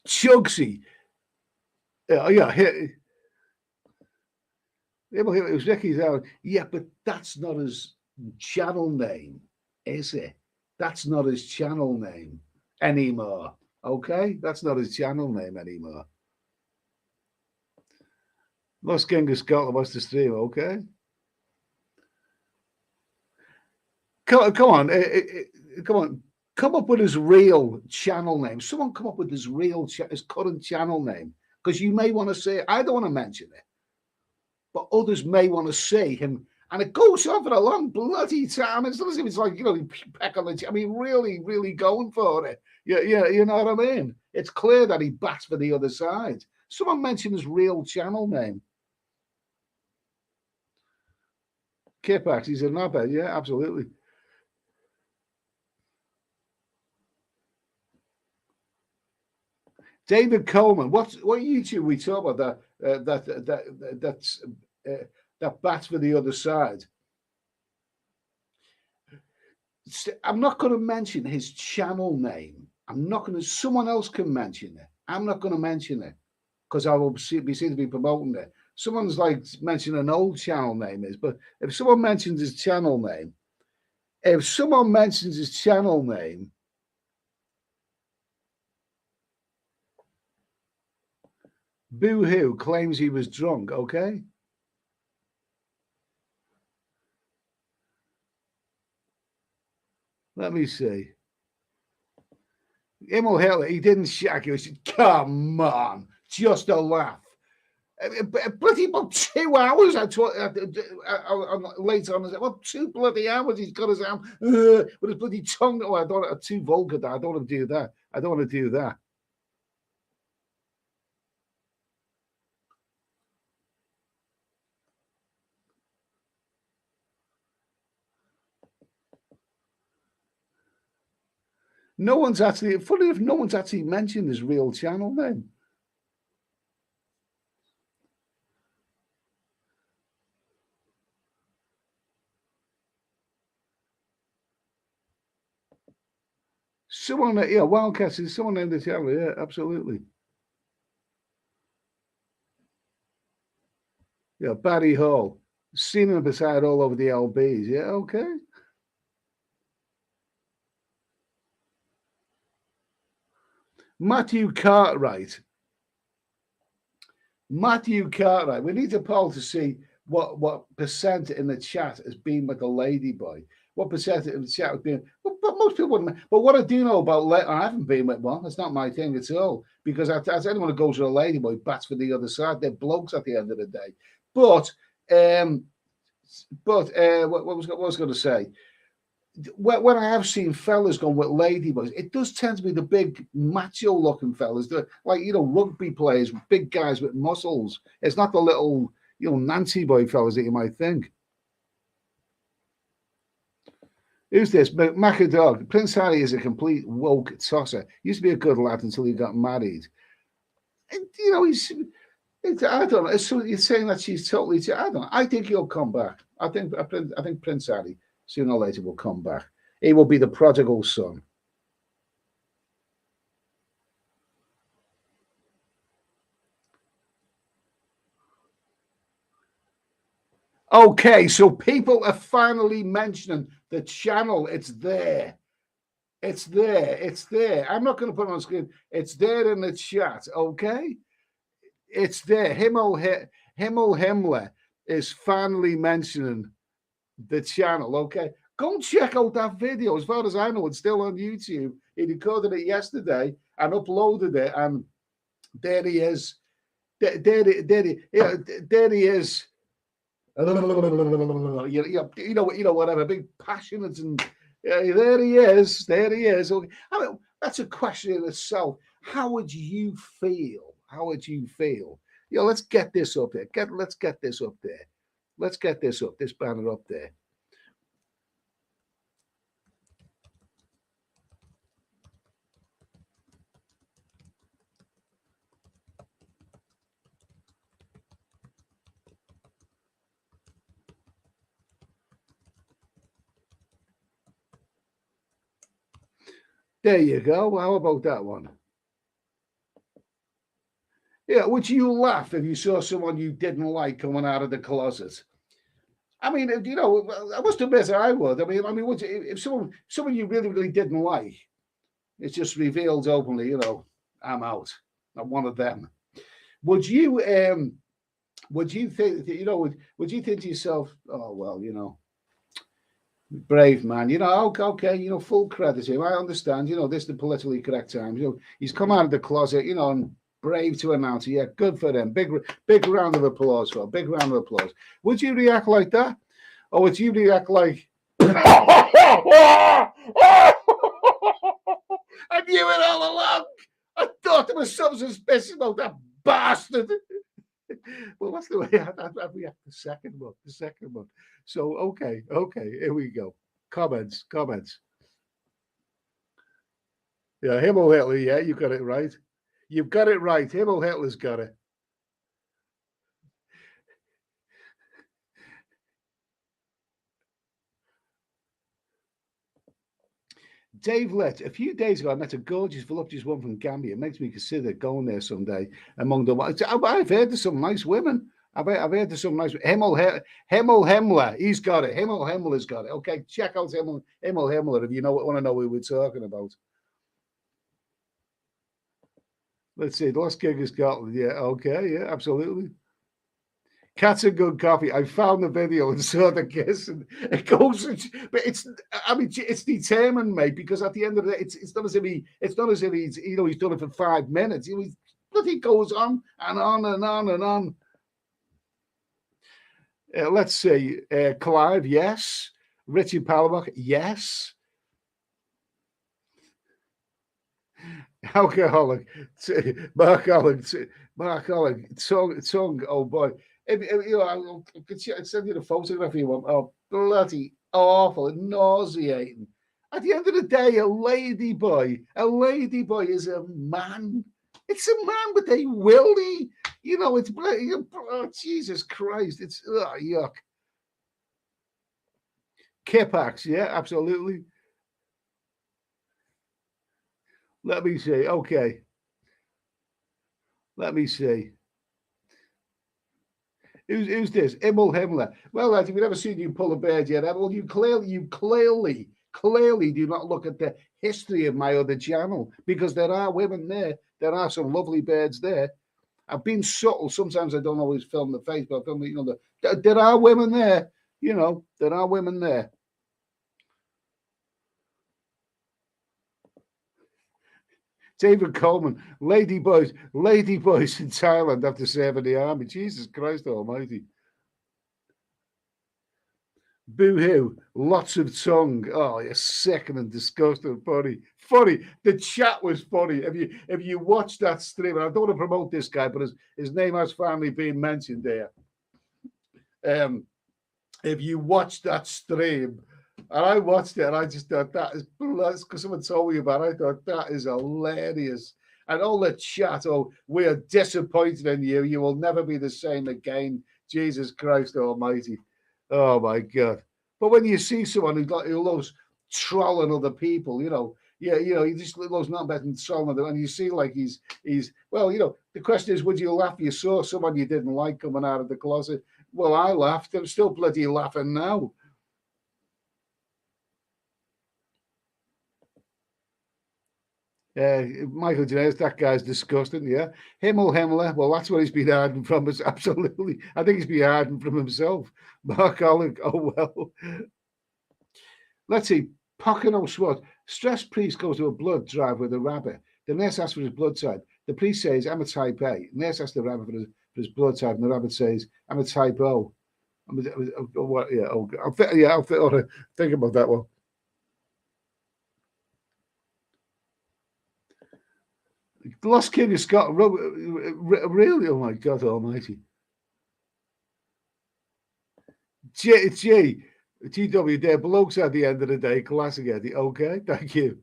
Chugsy. Yeah. It was Ricky's out. Yeah, but that's not his channel name, is it? That's not his channel name anymore. Okay? That's not his channel name anymore. Lost King of Scotland wants to stream, okay? Come on. Come on. Come up with his real channel name. Someone come up with his current channel name. Because you may want to say, I don't want to mention it, but others may want to see him And it goes on for a long bloody time. It's not as if it's like, you know, peck on the, I mean, really, really going for it. Yeah, you know what I mean? It's clear that he bats for the other side. Someone mentioned his real channel name. Kipax, he's a knobhead. Yeah, absolutely. David Coleman, what YouTube we talk about that bats for the other side? I'm not going to mention his channel name. I'm not going to. Someone else can mention it. I'm not going to mention it because I will be seen to be promoting it. Someone's like mentioning an old channel name is, but if someone mentions his channel name, Boo Hoo claims he was drunk. Okay. Let me see. Emil Hitler, he didn't shag you. He said, come on, just a laugh. Bloody about 2 hours later on, I said, well, 2 bloody hours he's got his arm with his bloody tongue. Oh, I don't, too vulgar that. I don't want to do that. I don't want to do that. No one's actually, funny enough, no one's actually mentioned his real channel name. Someone, yeah, Wildcats is someone named the channel. Yeah, absolutely. Yeah, Barry Hall. Seen him beside all over the LBs. Yeah, okay. Matthew Cartwright. We need a poll to see what percent in the chat has been with the ladyboy. What percent in the chat has been? But most people wouldn't. But what I do know about, I haven't been with one. It's not my thing at all. Because as anyone who goes with a ladyboy bats for the other side, they're blokes at the end of the day. But what was I going to say? When I have seen fellas going with ladyboys, it does tend to be the big macho looking fellas, like, you know, rugby players, big guys with muscles. It's not the little, you know, Nancy boy fellas that you might think. Who's this? Macadog. Prince Harry is a complete woke tosser. Used to be a good lad until he got married. And, you know, I don't know. So you're saying that she's totally. I don't know. I think he'll come back. I think Prince Harry sooner or later will come back. He will be the prodigal son. Okay, so people are finally mentioning the channel. It's there. It's there. It's there. I'm not going to put it on screen. It's there in the chat. Okay, it's there. Himmel Himmler is finally mentioning the channel. Okay, go and check out that video. As far as I know, it's still on YouTube. He recorded it yesterday and uploaded it, and there he is. There he is. You know, whatever, big passionate, and there he is. Okay. I mean, that's a question in itself. How would you feel? Yeah, let's get this up there. Let's get this up there. Let's get this banner up there. There you go. How about that one? Yeah, would you laugh if you saw someone you didn't like coming out of the closet? I mean, you know, I must admit I would. I mean, would you, if someone you really, really didn't like, it's just revealed openly, you know, I'm out. I'm one of them. Would you think, you know, would you think to yourself, oh well, you know, brave man, you know, okay, you know, full credit to him. I understand, you know, this is the politically correct time. You know, he's come out of the closet, you know, and brave to announce it. Yeah, good for them. Big round of applause for him. Big round of applause. Would you react like that? Oh, it's you that act like. I knew it all along. I thought there was something suspicious about that bastard. Well, that's the way I react the second one. The second one. So, okay, here we go. Comments. Yeah, Himmel Hitler, yeah, you got it right. You've got it right. Himmel Hitler's got it. Dave Lett, a few days ago, I met a gorgeous, voluptuous woman from Gambia. It makes me consider going there someday. Among the, I've heard of some nice women. I've heard of some nice. Himmel Himmler, he's got it. Himmel Himmler's got it. Okay, check out Himmel Himmler if you want to know who we're talking about. Let's see. The Lost Gig of Scotland. Yeah, okay, yeah, absolutely. Cats and Good Coffee. I found the video and saw the kiss, and it goes. But it's, I mean, it's determined, mate. Because at the end of the day, it's not as if he's he's done it for 5 minutes. He goes on and on and on and on. Let's see. Clive, yes. Richie Palabok, yes. Alcoholic, Mark Allen, tongue. Oh boy. I'll send you the photograph if you want. Oh, bloody awful, nauseating. At the end of the day, a lady boy is a man. It's a man with a willy. It's oh, Jesus Christ. It's yuck. Kipax, yeah, absolutely. Let me see. Okay. Let me see. Who's this? Himmel Himmler. Well, lads, if we've never seen you pull a bird yet, well, you clearly do not look at the history of my other channel, because there are women there. There are some lovely birds there. I've been subtle. Sometimes I don't always film the face, but I film there are women there. There are women there. David Coleman, lady boys in Thailand after serving the army. Jesus Christ Almighty. Boo-hoo, lots of tongue. Oh, you're sickening and disgusting. Funny. The chat was funny. If you watch that stream, and I don't want to promote this guy, but his name has finally been mentioned there. If you watch that stream, and I watched it, and I just thought that is because someone told me about it. I thought that is hilarious. And all the chat, oh, we are disappointed in you. You will never be the same again. Jesus Christ Almighty. Oh my God. But when you see someone who loves trolling other people, he just loves nothing better than trolling them. And you see like he's well, the question is, would you laugh? You saw someone you didn't like coming out of the closet. Well, I laughed. I'm still bloody laughing now. Michael Jennings, that guy's disgusting. Yeah, Himmler. Well, that's what he's been hiding from us. Absolutely, I think he's been hiding from himself. Mark Allen. Oh well. Let's see. Pocono Swat. Stressed priest goes to a blood drive with a rabbit. The nurse asks for his blood type. The priest says, "I'm a type A." The nurse asks the rabbit for his blood type, and the rabbit says, "I'm a type O." I'll think about that one. The Lost King of Scotland, really? Oh my God Almighty! GW there, blokes at the end of the day, classic Eddie. Okay, thank you.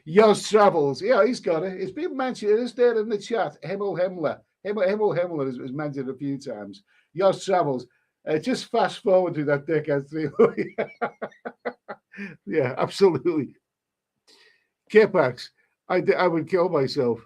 Yost Travels, yeah, he's got it. It's been mentioned. It is there in the chat. Himmel Himmler is mentioned a few times. Yost Travels. Just fast forward to that dickhead thing. Yeah, absolutely. Kipax, I would kill myself.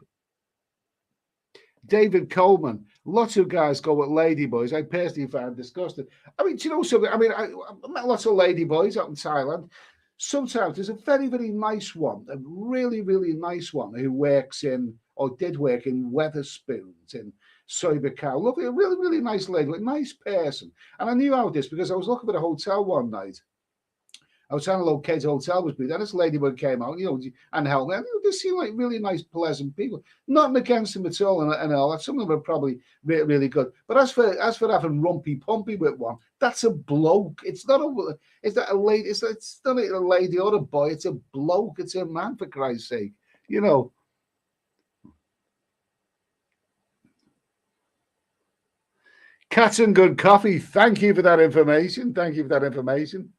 David Coleman, lots of guys go with ladyboys. I personally find disgusting. I mean, do you know something? I mean, I met lots of ladyboys out in Thailand. Sometimes there's a very, very nice one, a really, really nice one who works in, or did work in Weatherspoons in Soybecow. Lovely, a really, really nice lady, like nice person. And I knew how this because I was looking at a hotel one night. I was trying to locate a hotel was then this ladybird came out, and helped me. And they seem like really nice, pleasant people. Nothing against them at all, and all that. Some of them are probably really good. But as for having rumpy pumpy with one, that's a bloke. It's not a. It's not a lady. It's not a lady or a boy. It's a bloke. It's a man, for Christ's sake. Cats and good coffee. Thank you for that information. Thank you for that information.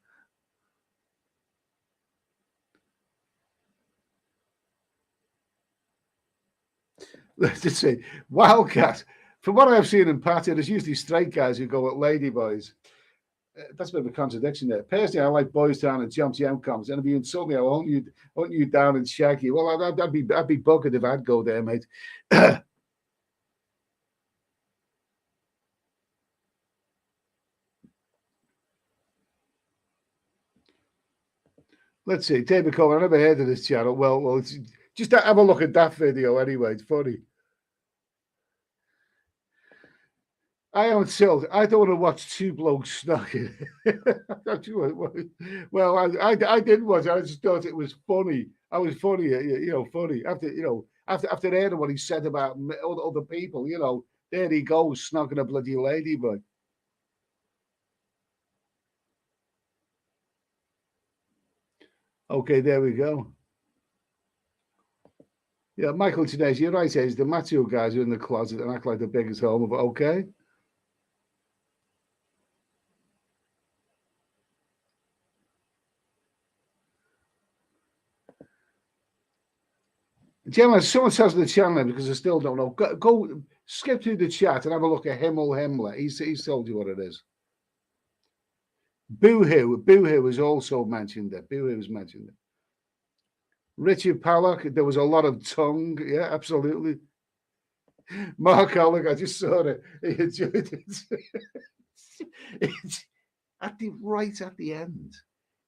Let's just say, Wildcat. From what I've seen in Patty, there's usually straight guys who go at ladyboys. That's a bit of a contradiction there. Personally, I like boys down and jump comes. And if you insult me, I want you down and shag you. Well, I'd be buggered if I'd go there, mate. Let's see, David Coleman. I never heard of this channel. Well, just have a look at that video anyway. It's funny. I am chilled. I don't want to watch two blokes snocking. Well, I didn't watch it. I just thought it was funny. I was funny, funny. After hearing what he said about other people, there he goes, snocking a bloody ladybird. Okay, there we go. Yeah, Michael Chinese, you're right, Age. The macho guys are in the closet and act like the biggest homo, but okay. Gemma, someone tells the channel because I still don't know. Go skip through the chat and have a look at Himmler. He's told you what it is. Boohoo was also mentioned there. Boohoo was mentioned there. Richard Pallock, there was a lot of tongue. Yeah, absolutely. Mark Alec, I just saw it. He enjoyed it. It's right at the end.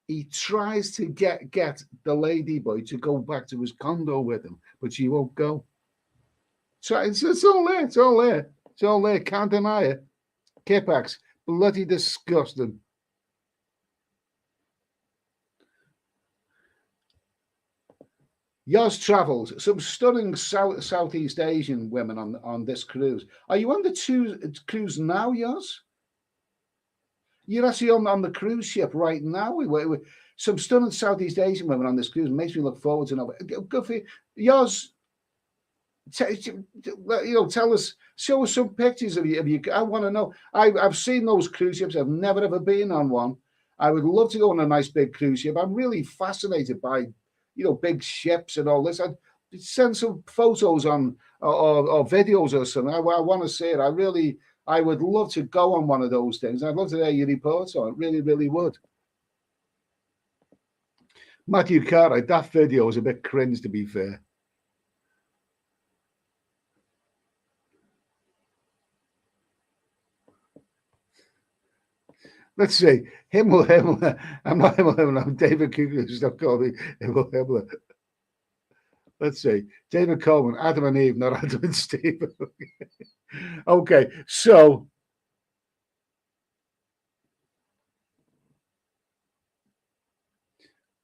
He tries to get the ladyboy to go back to his condo with him, but she won't go. So it's all there. It's all there. It's all there. Can't deny it. Kipax, bloody disgusting. Yoz travels. Some stunning Southeast Asian women on this cruise. Are you on the cruise now, Yoz? You're actually on the cruise ship right now. We some stunning Southeast Asian women on this cruise. Makes me look forward to know. Good for you. Yoz, tell us, show us some pictures of you. I want to know. I've seen those cruise ships. I've never ever been on one. I would love to go on a nice big cruise ship. I'm really fascinated by big ships and all this. I'd send some photos on or videos or something. I want to see it. I would love to go on one of those things. I'd love to hear your reports on it. Really, really would. Matthew Cartwright, that video was a bit cringe, to be fair. Let's see. Himmler. I'm not Himmler. I'm David Kugler. Stop calling me Himmler. Let's see. David Coleman, Adam and Eve, not Adam and Steve. Okay, so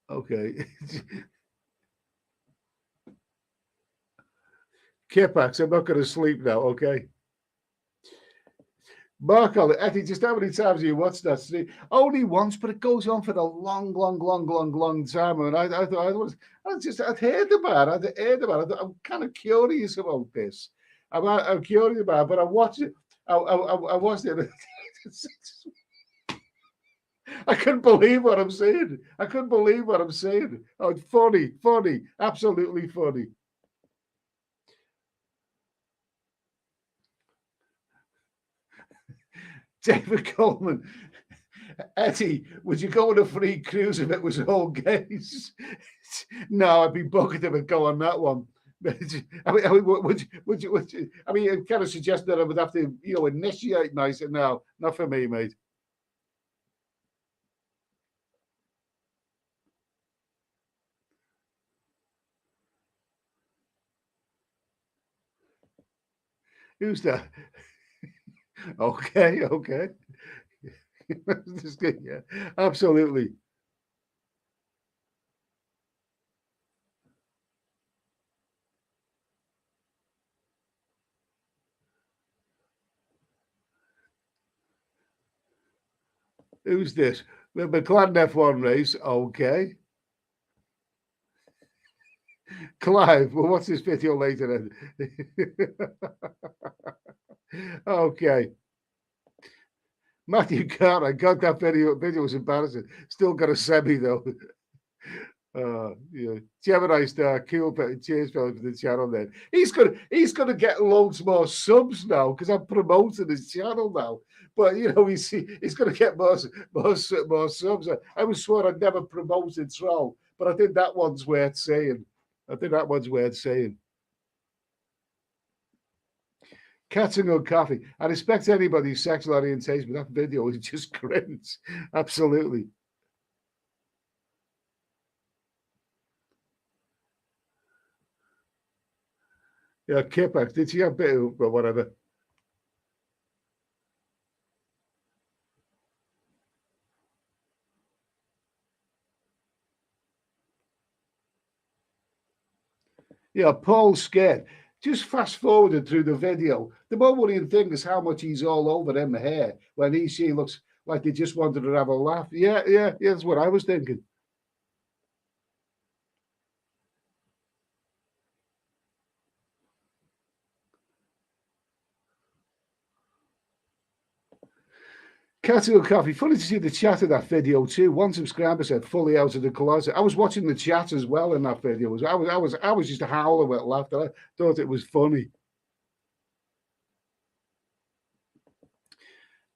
okay. Kipax, I'm not going to sleep now, okay? Mark on it. Eddie, just how many times have you watched that? Only once, but it goes on for the long time. And I'd heard about it. I'm kind of curious about this. I'm curious about it, but I watched it. I watched it. I couldn't believe what I'm saying. Oh, funny, absolutely funny. David Coleman, Eddie, would you go on a free cruise if it was all gays? No, I'd be bugged if I'd go on that one. Would you? I mean, it kind of suggests that I would have to, initiate nice. No, not for me, mate. Who's that? Okay. Yeah, absolutely. Who's this? The McLaren F1 race. Okay. Clive, well, what's this video later then? Okay. Matthew Carter, God, that video was embarrassing. Still got a semi though. Yeah. Gemini Star, cool, cheers for the channel then. He's gonna get loads more subs now because I'm promoting his channel now. But you know, he's gonna get more subs. I was sworn I'd never promoted Troll, but I think that one's worth saying. Cats and good coffee. I respect anybody's sexual orientation, but that video is just cringe. Absolutely. Yeah, Kipper. Did she have a bit of whatever? Yeah, Paul's scared. Just fast forwarded through the video. The more worrying thing is how much he's all over them hair when she looks like they just wanted to have a laugh. Yeah, that's what I was thinking. Cattle Coffee. Funny to see the chat of that video too. One subscriber said fully out of the closet. I was watching the chat as well in that video. I was just howling with laughter. I thought it was funny.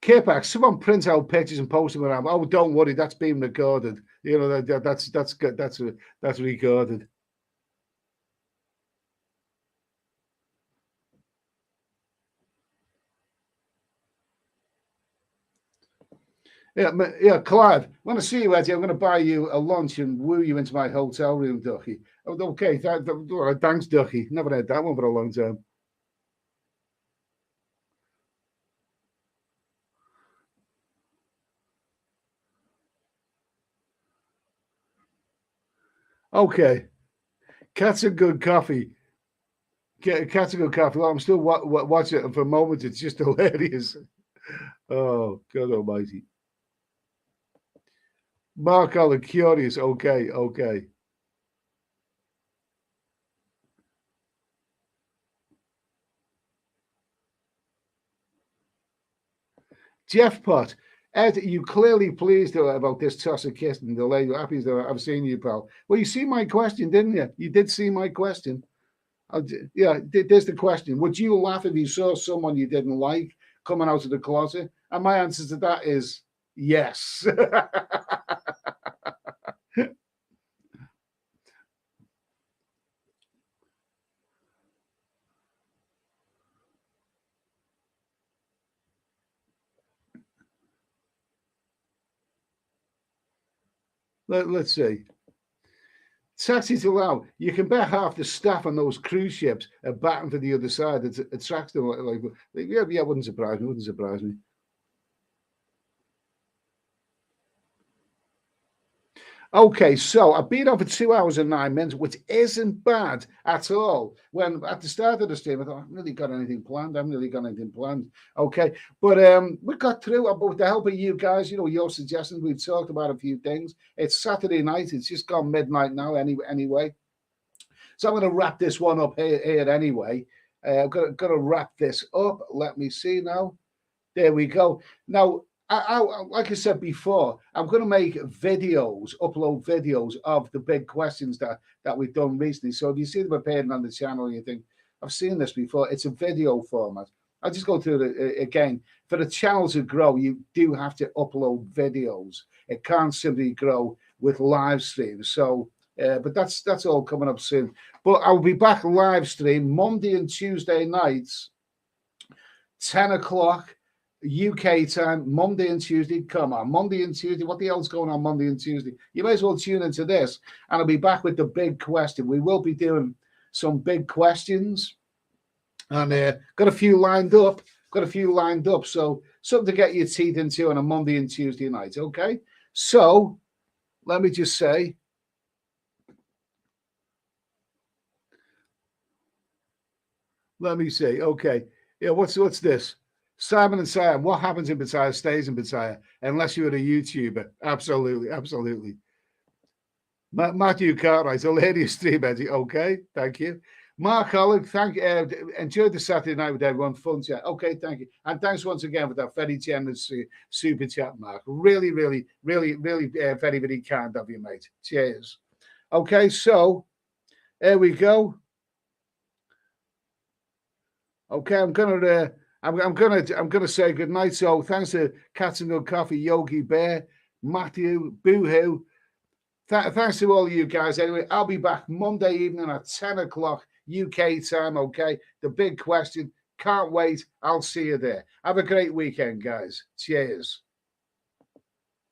K-Pack, someone print out pictures and post them around. Oh, don't worry, that's being recorded. You know that's recorded. Yeah, Clive. When I see you, Eddie, I'm going to buy you a lunch and woo you into my hotel room, Ducky. Oh, okay, thanks, Ducky. Never had that one for a long time. Okay, cats and good coffee. Cats and good coffee. Well, I'm still watching it for a moment. It's just hilarious. Oh, God Almighty. Mark all the curious. Okay. Jeff Pot. Ed, you clearly pleased about this toss of kiss and delay. You're happy that I've seen you, pal. Well, you see my question, didn't you? You did see my question. Yeah, there's the question. Would you laugh if you saw someone you didn't like coming out of the closet? And my answer to that is yes. Let's see. Taxis allowed. You can bet half the staff on those cruise ships are batting for the other side. It attracts them yeah, wouldn't surprise me. Okay, so I've been on for 2 hours and 9 minutes, which isn't bad at all. When at the start of the stream, I thought, I haven't really got anything planned. Okay, but we got through with the help of you guys, you know, your suggestions. We've talked about a few things. It's Saturday night, it's just gone midnight now anyway. So I'm going to wrap this one up here anyway. I'm going to wrap this up. Let me see now. There we go. Now, like I said before, I'm going to make videos, upload videos of the big questions that we've done recently. So if you see them appearing on the channel and you think, I've seen this before, it's a video format. I'll just go through it again. For the channel to grow, you do have to upload videos. It can't simply grow with live streams. So, but that's all coming up soon. But I'll be back live stream Monday and Tuesday nights, 10 o'clock. UK time, Monday and Tuesday. Come on, Monday and Tuesday. What the hell's going on Monday and Tuesday? You may as well tune into this, and I'll be back with the big question. We will be doing some big questions, and got a few lined up. So something to get your teeth into on a Monday and Tuesday night. Okay, so let me just say. Let me say. Okay, yeah. What's this? Simon and Sire, what happens in Battaya stays in Battaya, unless you're a YouTuber. Absolutely, absolutely. Matthew Cartwright, hilarious stream, Eddie. Okay, thank you. Mark Holland, enjoyed the Saturday night with everyone. Fun chat. Okay, thank you. And thanks once again for that very generous super chat, Mark. Really, really, really, really very, very kind of you, mate. Cheers. Okay, so there we go. Okay, I'm gonna say good night. So thanks to Cats and Good Coffee, Yogi Bear, Matthew, Boohoo. Thanks to all of you guys. Anyway, I'll be back Monday evening at 10 o'clock UK time. Okay, the big question. Can't wait. I'll see you there. Have a great weekend, guys. Cheers.